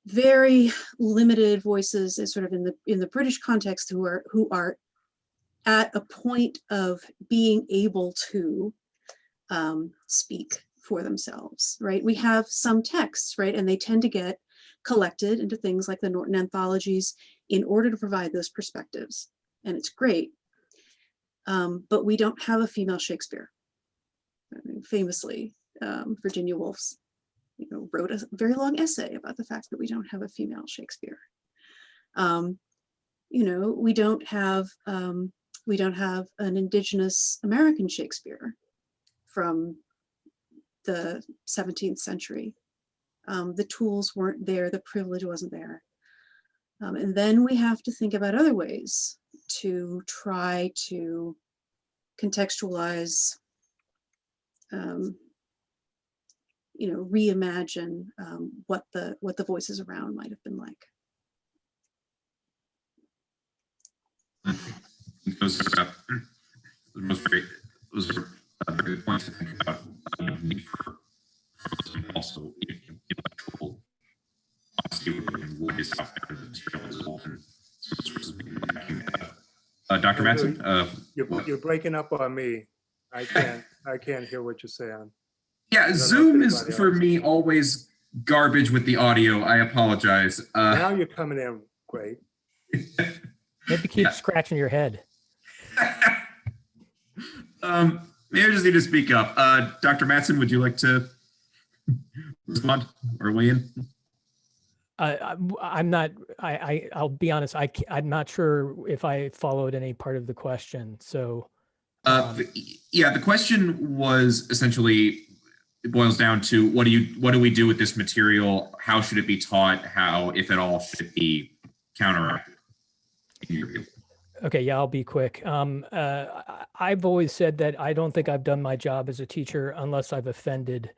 very limited voices is sort of in the British context who are at a point of being able to speak for themselves, right? We have some texts, right, and they tend to get collected into things like the Norton anthologies in order to provide those perspectives, and it's great. But we don't have a female Shakespeare. I mean, famously, Virginia Woolf's wrote a very long essay about the fact that we don't have a female Shakespeare. We don't have an indigenous American Shakespeare from the 17th century. The tools weren't there, the privilege wasn't there. And then we have to think about other ways to try to contextualize, reimagine what the voices around might have been like. Those are very good points to think about. Need for also intellectual honesty regarding what is out there in the material as a whole, and sources being backing that up. Dr. Mattson, you're breaking up on me. I can't hear what you're saying. Yeah, Zoom is for me always garbage with the audio. I apologize. Now you're coming in great. Maybe keep scratching your head. Maybe I just need to speak up. Dr. Mattson, would you like to respond or weigh in? I'm not. I'll be honest. I'm not sure if I followed any part of the question. So, yeah, the question was essentially, it boils down to what do we do with this material? How should it be taught? How, if at all, should it be counteracted? Okay, yeah, I'll be quick. I've always said that I don't think I've done my job as a teacher unless I've offended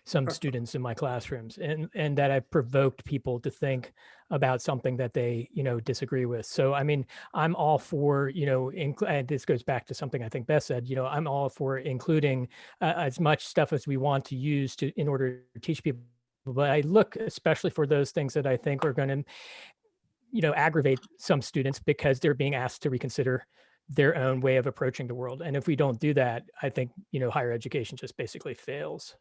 some students in my classrooms, and that I've provoked people to think about something that they, disagree with. So, I mean, I'm all for, and this goes back to something I think Beth said, I'm all for including as much stuff as we want to use in order to teach people. But I look especially for those things that I think are going to aggravate some students because they're being asked to reconsider their own way of approaching the world. And if we don't do that, I think, higher education just basically fails.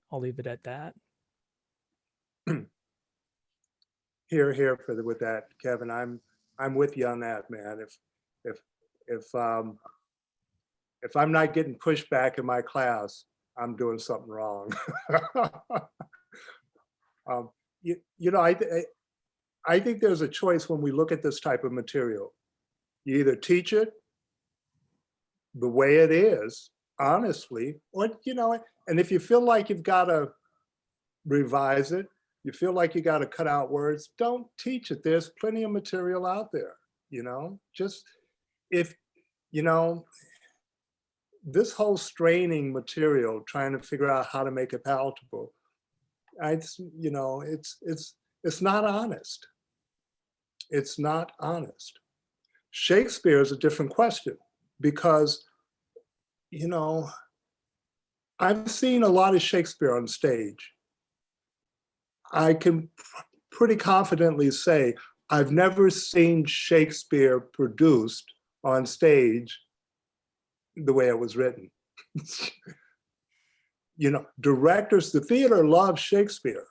I'll leave it at that. Here with that, Kevin. I'm with you on that, man. If I'm not getting pushback in my class, I'm doing something wrong. I think there's a choice when we look at this type of material. You either teach it the way it is, honestly, or, and if you feel like you've got to revise it, you feel like you got to cut out words, don't teach it. There's plenty of material out there, just if, this whole straining material, trying to figure out how to make it palatable, it's not honest. It's not honest. Shakespeare is a different question because, I've seen a lot of Shakespeare on stage. I can pretty confidently say I've never seen Shakespeare produced on stage the way it was written. Directors, the theater loves Shakespeare.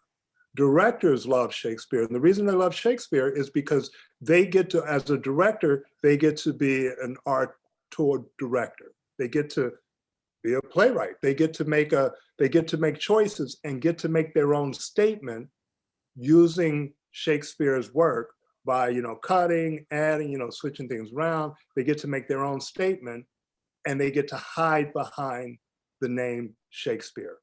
Directors love Shakespeare. And the reason they love Shakespeare is because they get to, as a director, they get to be an auteur director. They get to be a playwright. They get to make choices and get to make their own statement using Shakespeare's work by, cutting, adding, switching things around. They get to make their own statement and they get to hide behind the name Shakespeare.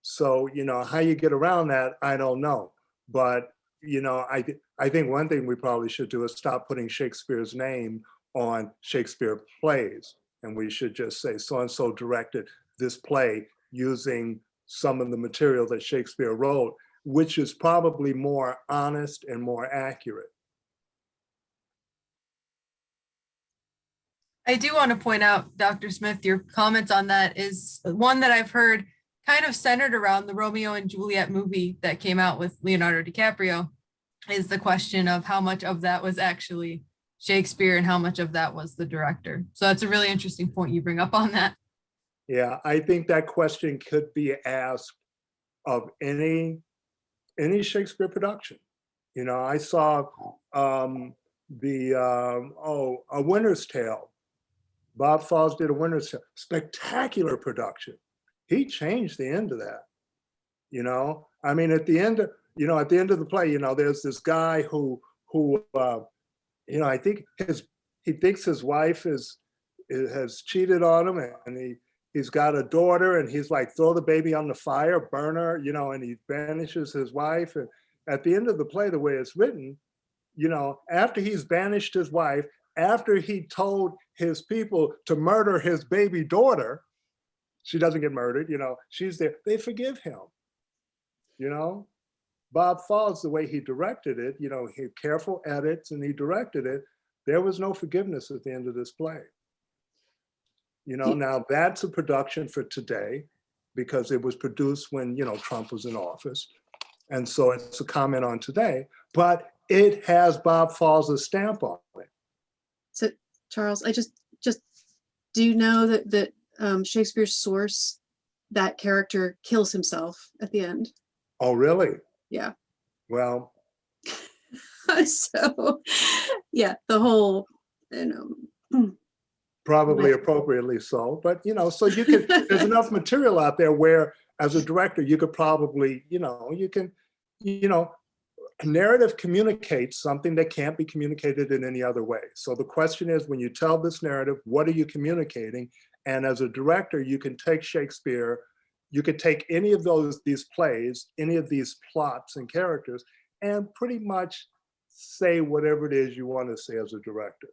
So, how you get around that, I don't know. But, I think one thing we probably should do is stop putting Shakespeare's name on Shakespeare plays. And we should just say so-and-so directed this play using some of the material that Shakespeare wrote, which is probably more honest and more accurate. I do want to point out, Dr. Smith, your comments on that is one that I've heard kind of centered around the Romeo and Juliet movie that came out with Leonardo DiCaprio, is the question of how much of that was actually Shakespeare and how much of that was the director. So that's a really interesting point you bring up on that. Yeah, I think that question could be asked of any Shakespeare production. I saw A Winter's Tale. Bob Falls did A Winter's Tale, spectacular production. He changed the end of that. I mean, at the end of the play, there's this guy who I think he thinks his wife has cheated on him, and he's got a daughter, and he's like, throw the baby on the fire, burn her, and he banishes his wife. And at the end of the play, the way it's written, after he's banished his wife, after he told his people to murder his baby daughter, she doesn't get murdered, she's there, they forgive him. Bob Falls, the way he directed it, he had careful edits and he directed it. There was no forgiveness at the end of this play. Now that's a production for today because it was produced when, Trump was in office. And so it's a comment on today, but it has Bob Falls' stamp on it. So Charles, I just do you know that Shakespeare's source, that character kills himself at the end? Oh, really? Yeah. Well. So, yeah, the whole, Probably appropriately so, but so you can, there's enough material out there where as a director, you could probably, narrative communicates something that can't be communicated in any other way. So the question is, when you tell this narrative, what are you communicating? And as a director, you can take Shakespeare, you could take any of these plays, any of these plots and characters, and pretty much say whatever it is you want to say as a director.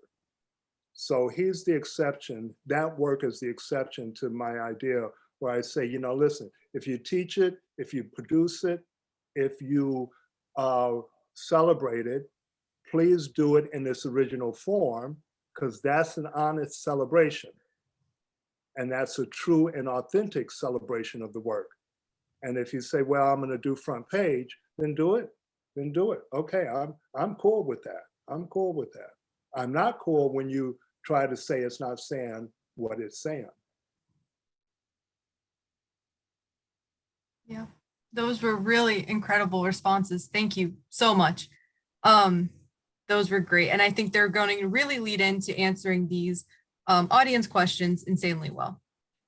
So here's the exception. That work is the exception to my idea where I say, listen, if you teach it, if you produce it, if you celebrate it, please do it in its original form, because that's an honest celebration. And that's a true and authentic celebration of the work. And if you say, well, I'm going to do front page, then do it. Then do it. Okay, I'm cool with that. I'm cool with that. I'm not cool when you try to say it's not saying what it's saying. Yeah, those were really incredible responses. Thank you so much. Those were great. And I think they're going to really lead into answering these audience questions insanely well.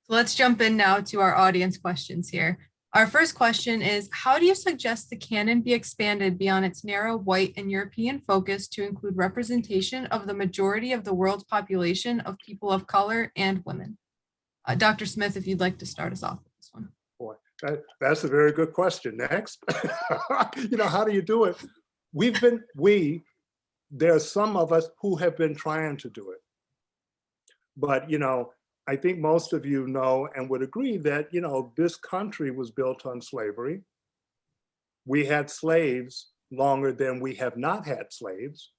So let's jump in now to our audience questions here. Our first question is, how do you suggest the canon be expanded beyond its narrow white and European focus to include representation of the majority of the world's population of people of color and women? Dr. Smith, if you'd like to start us off with this one. Boy, that's a very good question. Next, how do you do it? There are some of us who have been trying to do it. But, I think most of you know and would agree that, this country was built on slavery. We had slaves longer than we have not had slaves.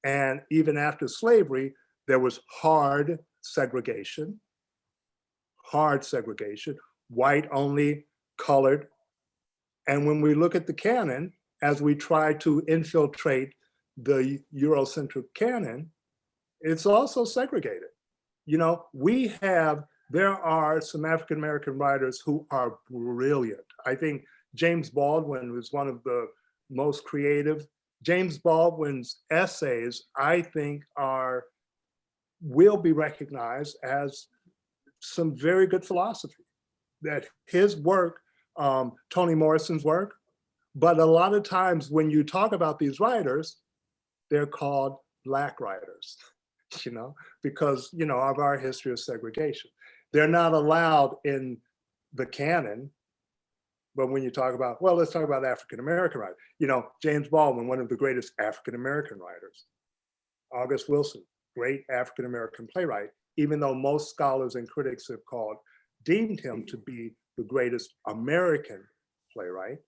And even after slavery, there was hard segregation, white only, colored. And when we look at the canon, as we try to infiltrate the Eurocentric canon, it's also segregated. There are some African-American writers who are brilliant. I think James Baldwin was one of the most creative. James Baldwin's essays, I think, will be recognized as some very good philosophy. That his work, Toni Morrison's work, but a lot of times when you talk about these writers, they're called Black writers. Because, of our history of segregation. They're not allowed in the canon, but when you talk about, well, let's talk about African-American writers. James Baldwin, one of the greatest African-American writers. August Wilson, great African-American playwright, even though most scholars and critics have deemed him to be the greatest American playwright.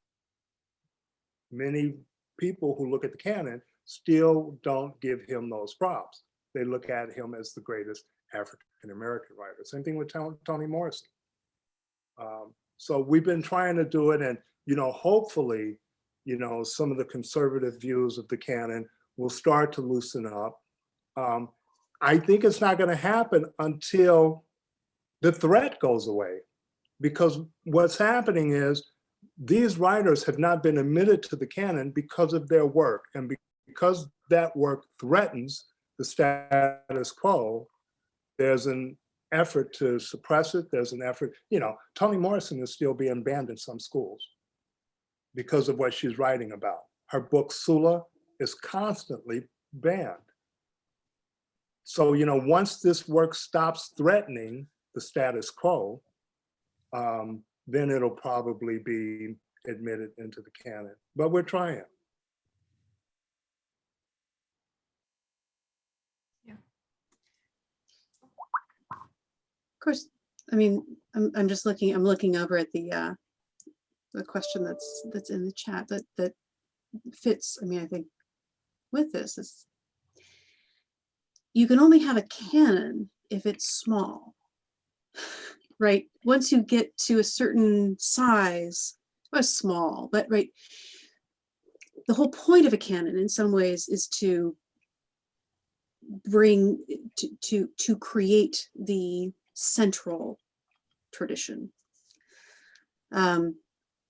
Many people who look at the canon still don't give him those props. They look at him as the greatest African-American writer. Same thing with Toni Morrison. So we've been trying to do it, and hopefully, some of the conservative views of the canon will start to loosen up. I think it's not going to happen until the threat goes away, because what's happening is these writers have not been admitted to the canon because of their work, and because that work threatens the status quo, there's an effort to suppress it. There's an effort, Toni Morrison is still being banned in some schools because of what she's writing about. Her book, Sula, is constantly banned. So, once this work stops threatening the status quo, then it'll probably be admitted into the canon. But we're trying. Of course, I'm just looking. I'm looking over at the question that's in the chat that fits. I think with this is you can only have a canon if it's small, right? Once you get to a certain size, or small, but right. The whole point of a canon, in some ways, is to bring to create the central tradition.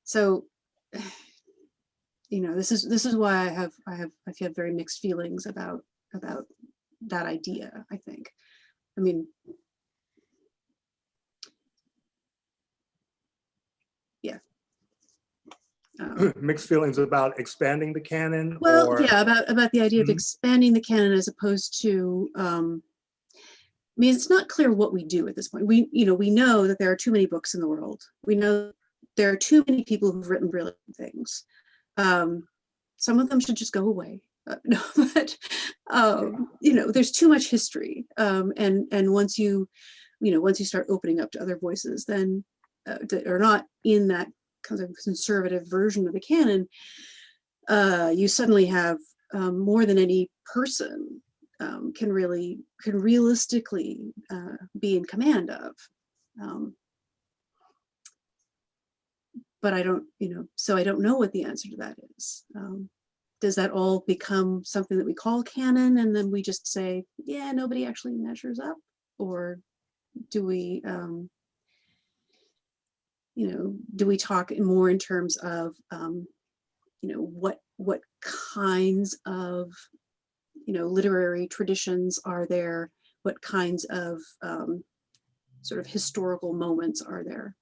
So, this is why I've had very mixed feelings about that idea. I think I mean, yeah. Mixed feelings about expanding the canon? Well, or... yeah, about the idea of Mhm. expanding the canon as opposed to, I mean, it's not clear what we do at this point. We know that there are too many books in the world. We know there are too many people who've written brilliant things. Some of them should just go away. No, but there's too much history, and once you start opening up to other voices, then that are not in that kind of conservative version of the canon, you suddenly have more than any person can realistically be in command of. But I don't, so I don't know what the answer to that is. Does that all become something that we call canon, and then we just say, yeah, nobody actually measures up? Or do we, do we talk more in terms of, what kinds of, literary traditions are there? What kinds of sort of historical moments are there?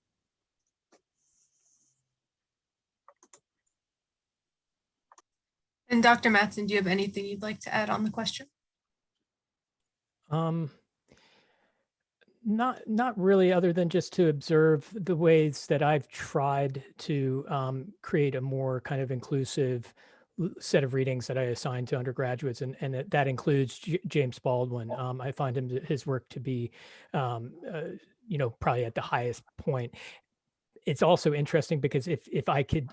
And Dr. Mattson, do you have anything you'd like to add on the question? Not really, other than just to observe the ways that I've tried to create a more kind of inclusive set of readings that I assign to undergraduates, and that includes James Baldwin. I find his work to be, probably at the highest point. It's also interesting because if I could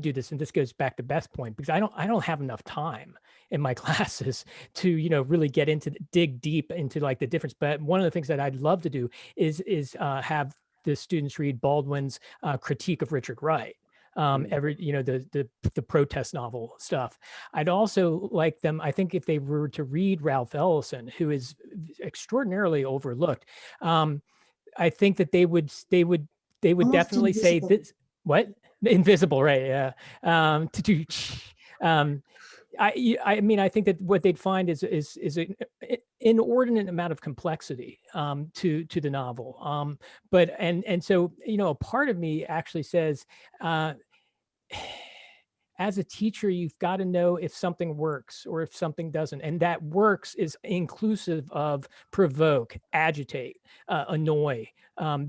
do this, and this goes back to Beth's point, because I don't have enough time in my classes to really dig deep into like the difference. But one of the things that I'd love to do is have the students read Baldwin's critique of Richard Wright. The protest novel stuff. I'd also like them, I think, if they were to read Ralph Ellison, who is extraordinarily overlooked. I think that they would Almost definitely invisible. say this. What? Invisible, right? Yeah. I mean, I think that what they'd find is an inordinate amount of complexity to the novel. But so a part of me actually says, as a teacher, you've got to know if something works or if something doesn't. And that works is inclusive of provoke, agitate, annoy.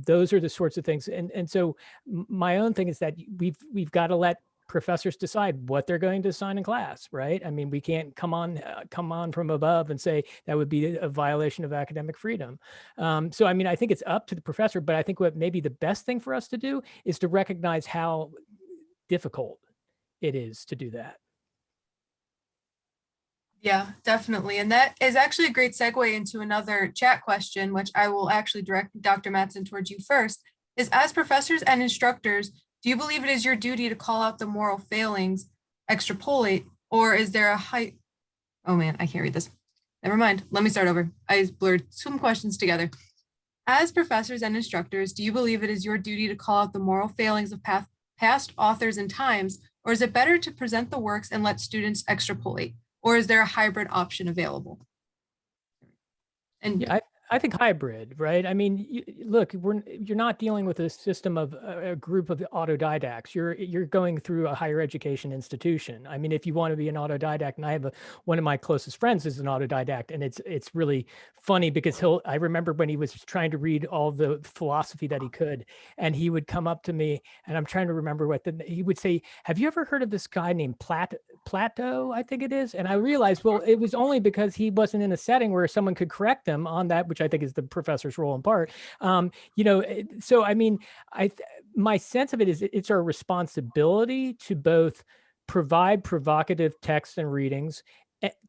Those are the sorts of things. And so my own thing is that we've got to let professors decide what they're going to assign in class, right? I mean, we can't come on from above and say that would be a violation of academic freedom. So, I mean, I think it's up to the professor, but I think what maybe the best thing for us to do is to recognize how difficult it is to do that. Yeah, definitely. And that is actually a great segue into another chat question, which I will actually direct Dr. Mattson towards you first, is as professors and instructors, do you believe it is your duty to call out the moral failings, extrapolate, or is there a height? Oh man, I can't read this. Never mind. Let me start over. I blurred some questions together. As professors and instructors, do you believe it is your duty to call out the moral failings of past authors and times, or is it better to present the works and let students extrapolate? Or is there a hybrid option available? And yeah, I think hybrid, right? I mean, look, you're not dealing with a system of a group of autodidacts. You're going through a higher education institution. I mean, if you want to be an autodidact, and I have one of my closest friends is an autodidact, and it's really funny because I remember when he was trying to read all the philosophy that he could, and he would come up to me, and I'm trying to remember he would say, "Have you ever heard of this guy named Plato, I think it is?" And I realized, well, it was only because he wasn't in a setting where someone could correct him on that, which I think is the professor's role in part. So I mean, my sense of it is it's our responsibility to both provide provocative texts and readings,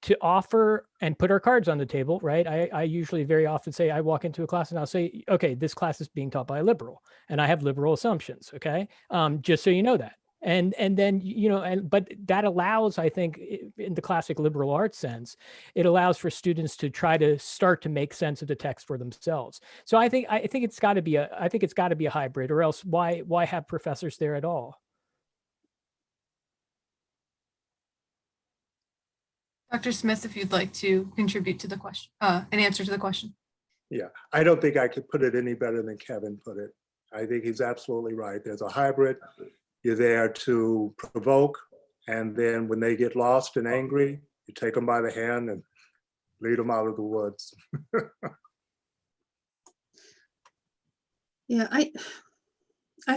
to offer and put our cards on the table, right? I usually very often say, I walk into a class and I'll say, okay, this class is being taught by a liberal, and I have liberal assumptions, okay? Just so you know that. And then, but that allows, I think, in the classic liberal arts sense, it allows for students to try to start to make sense of the text for themselves. So I think it's got to be a hybrid, or else why have professors there at all? Dr. Smith, if you'd like to contribute to the question, an answer to the question. Yeah, I don't think I could put it any better than Kevin put it. I think he's absolutely right. There's a hybrid. You're there to provoke, and then when they get lost and angry, you take them by the hand and lead them out of the woods. Yeah, I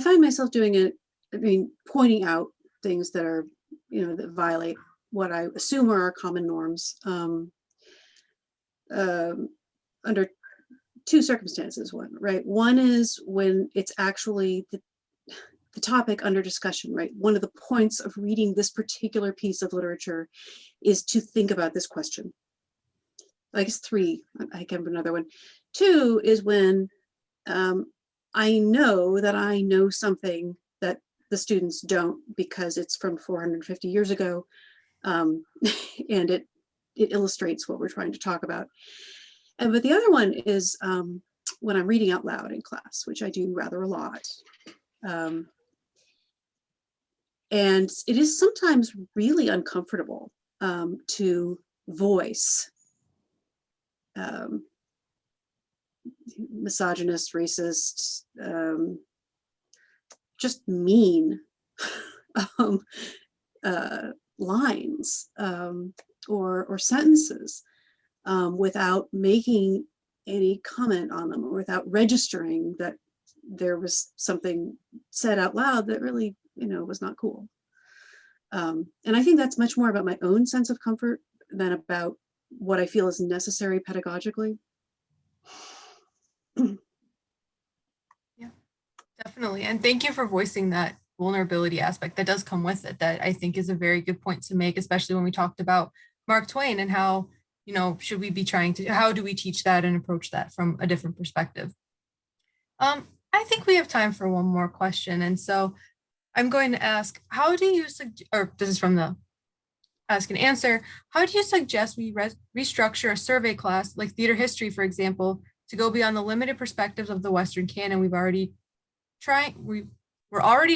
find myself doing it, I mean, pointing out things that are, you know, that violate what I assume are our common norms under two circumstances. One is when it's actually the topic under discussion, right? One of the points of reading this particular piece of literature is to think about this question. I guess three, I can have another one. Two is when I know that I know something that the students don't because it's from 450 years ago, and it illustrates what we're trying to talk about. But the other one is when I'm reading out loud in class, which I do rather a lot. And it is sometimes really uncomfortable to voice misogynist, racist, just mean lines or sentences without making any comment on them or without registering that there was something said out loud that really, you know, was not cool. And I think that's much more about my own sense of comfort than about what I feel is necessary pedagogically. Yeah, definitely. And thank you for voicing that vulnerability aspect that does come with it, that I think is a very good point to make, especially when we talked about Mark Twain and how, you know, should we be trying to, how do we teach that and approach that from a different perspective? I think we have time for one more question. And so I'm going to ask, how do you, or this is from the ask and answer, how do you suggest we restructure a survey class like theater history, for example, to go beyond the limited perspectives of the Western canon? We're already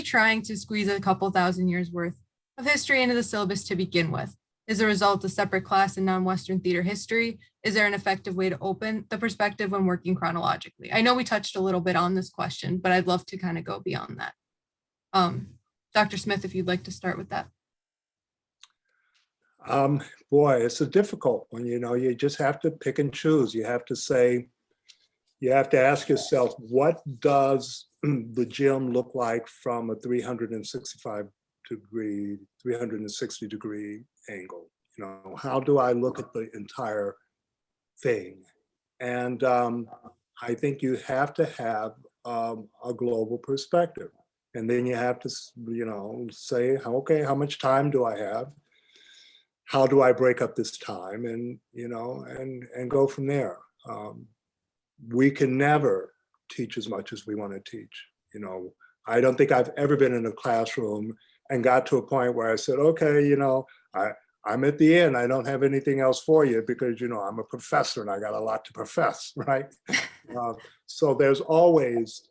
trying to squeeze a couple thousand years worth of history into the syllabus to begin with. As a result, a separate class in non-Western theater history, is there an effective way to open the perspective when working chronologically? I know we touched a little bit on this question, but I'd love to kind of go beyond that. Dr. Smith, if you'd like to start with that. Boy, it's a difficult one. You know, you just have to pick and choose. You have to say, you have to ask yourself, what does the gym look like from a 360 degree angle? You know, how do I look at the entire thing? And I think you have to have a global perspective. And then you have to, you know, say, okay, how much time do I have? How do I break up this time? And, you know, and go from there. We can never teach as much as we want to teach. You know, I don't think I've ever been in a classroom and got to a point where I said, okay, you know, I'm at the end. I don't have anything else for you because, you know, I'm a professor and I got a lot to profess, right? So there's always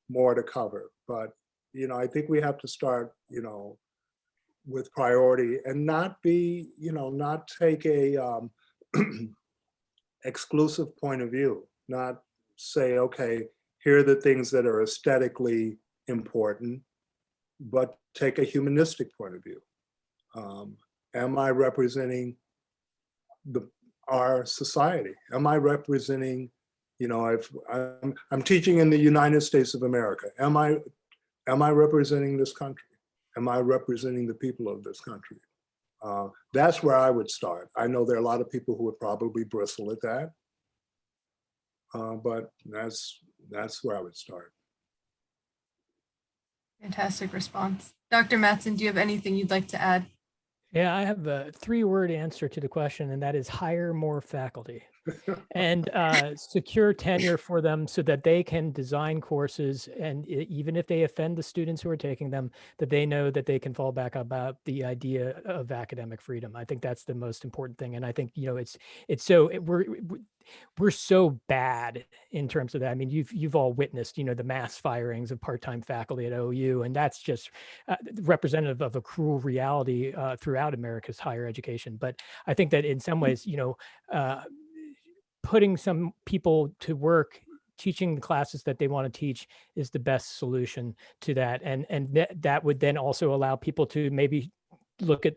more to cover. But, you know, I think we have to start, you know, with priority and not be, you know, not take a exclusive point of view, not say, okay, here are the things that are aesthetically important, but take a humanistic point of view. Am I representing our society? Am I representing, you know, if I'm teaching in the United States of America, am I representing this country? Am I representing the people of this country? That's where I would start. I know there are a lot of people who would probably bristle at that, but that's where I would start. Fantastic response. Dr. Mattson, do you have anything you'd like to add? Yeah, I have a 3-word answer to the question, and that is hire more faculty and secure tenure for them so that they can design courses. And even if they offend the students who are taking them, that they know that they can fall back about the idea of academic freedom. I think that's the most important thing. And I think, you know, we're so bad in terms of that. I mean, you've all witnessed, you know, the mass firings of part-time faculty at OU, and that's just representative of a cruel reality throughout America's higher education. But I think that in some ways, you know, putting some people to work teaching the classes that they want to teach is the best solution to that. And that would then also allow people to maybe look at,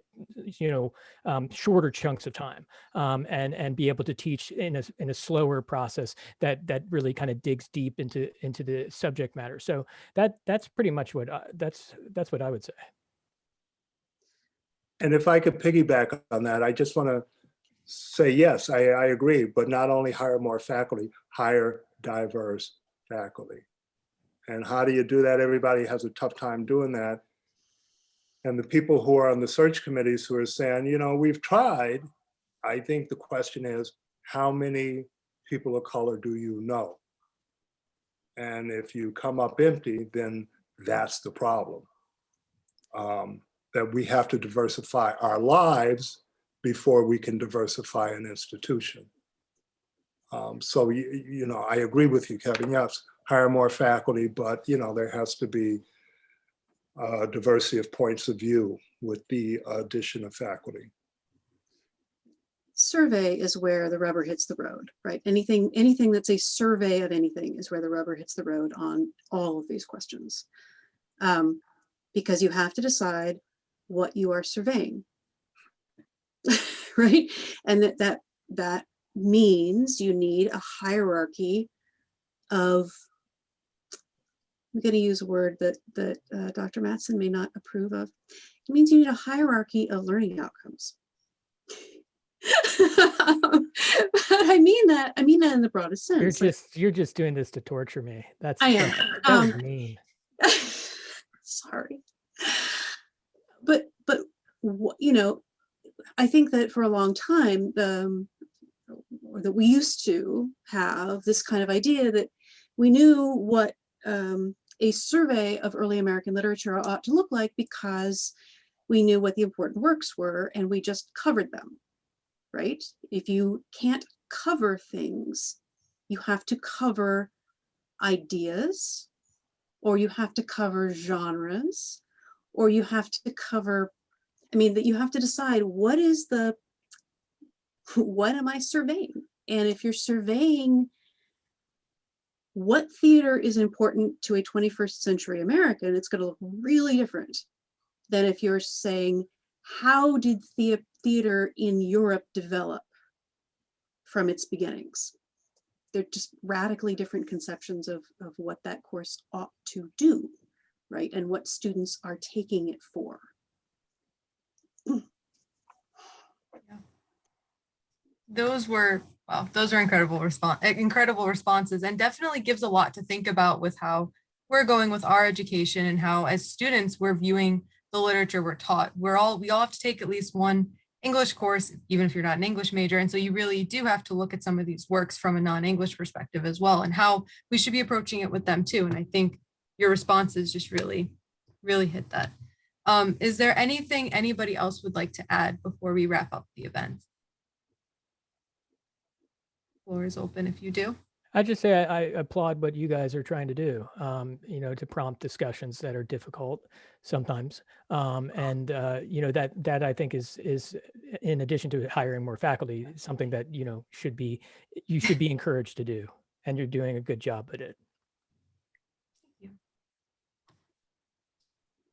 shorter chunks of time, and be able to teach in a slower process that really kind of digs deep into the subject matter. So that's pretty much what that's what I would say. And if I could piggyback on that, I just want to say, yes, I agree, but not only hire more faculty, hire diverse faculty. And how do you do that? Everybody has a tough time doing that. And the people who are on the search committees who are saying, we've tried, I think the question is, how many people of color do you know? And if you come up empty, then that's the problem. That we have to diversify our lives before we can diversify an institution. So, I agree with you, Kevin. Yes, hire more faculty, but, there has to be diversity of points of view with the addition of faculty. Survey is where the rubber hits the road, right? Anything that's a survey of anything is where the rubber hits the road on all of these questions. Because you have to decide what you are surveying, right? And that means you need a hierarchy of, I'm going to use a word that Dr. Mattson may not approve of. It means you need a hierarchy of learning outcomes. But I mean that in the broadest sense. You're just doing this to torture me. I am. That's mean. Sorry. But I think that for a long time, or that we used to have this kind of idea that we knew what a survey of early American literature ought to look like because we knew what the important works were and we just covered them, right? If you can't cover things, you have to cover ideas, or you have to cover genres, or you have to cover, that you have to decide what am I surveying? And if you're surveying what theater is important to a 21st century American, it's going to look really different than if you're saying, how did theater in Europe develop from its beginnings? They're just radically different conceptions of what that course ought to do, right? And what students are taking it for. Those were incredible responses, and definitely gives a lot to think about with how we're going with our education and how as students we're viewing the literature we're taught. We all have to take at least one English course, even if you're not an English major. And so you really do have to look at some of these works from a non-English perspective as well, and how we should be approaching it with them too. And I think your responses just really, really hit that. Is there anything anybody else would like to add before we wrap up the event? Floor is open if you do. I just say I applaud what you guys are trying to do, to prompt discussions that are difficult sometimes. That I think is in addition to hiring more faculty, something that, you should be encouraged to do, and you're doing a good job at it. Thank you.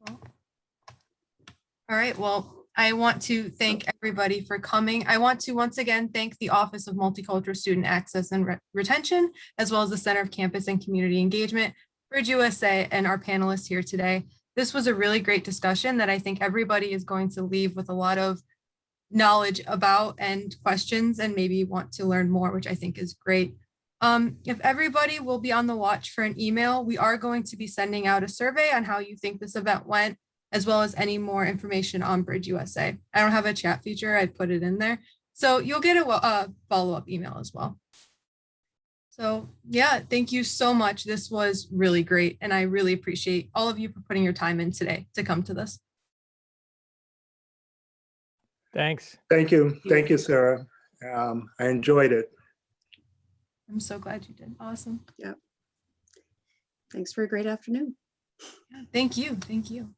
Well, all right, well, I want to thank everybody for coming. I want to once again thank the Office of Multicultural Student Access and Retention, as well as the Center of Campus and Community Engagement, BridgeUSA, and our panelists here today. This was a really great discussion that I think everybody is going to leave with a lot of knowledge about and questions, and maybe want to learn more, which I think is great. If everybody will be on the watch for an email, we are going to be sending out a survey on how you think this event went, as well as any more information on BridgeUSA. I don't have a chat feature, I put it in there. So you'll get a follow-up email as well. So yeah, thank you so much. This was really great. And I really appreciate all of you for putting your time in today to come to this. Thanks. Thank you. Thank you, Sarah. I enjoyed it. I'm so glad you did. Awesome. Yeah. Thanks for a great afternoon. Yeah, thank you. Thank you.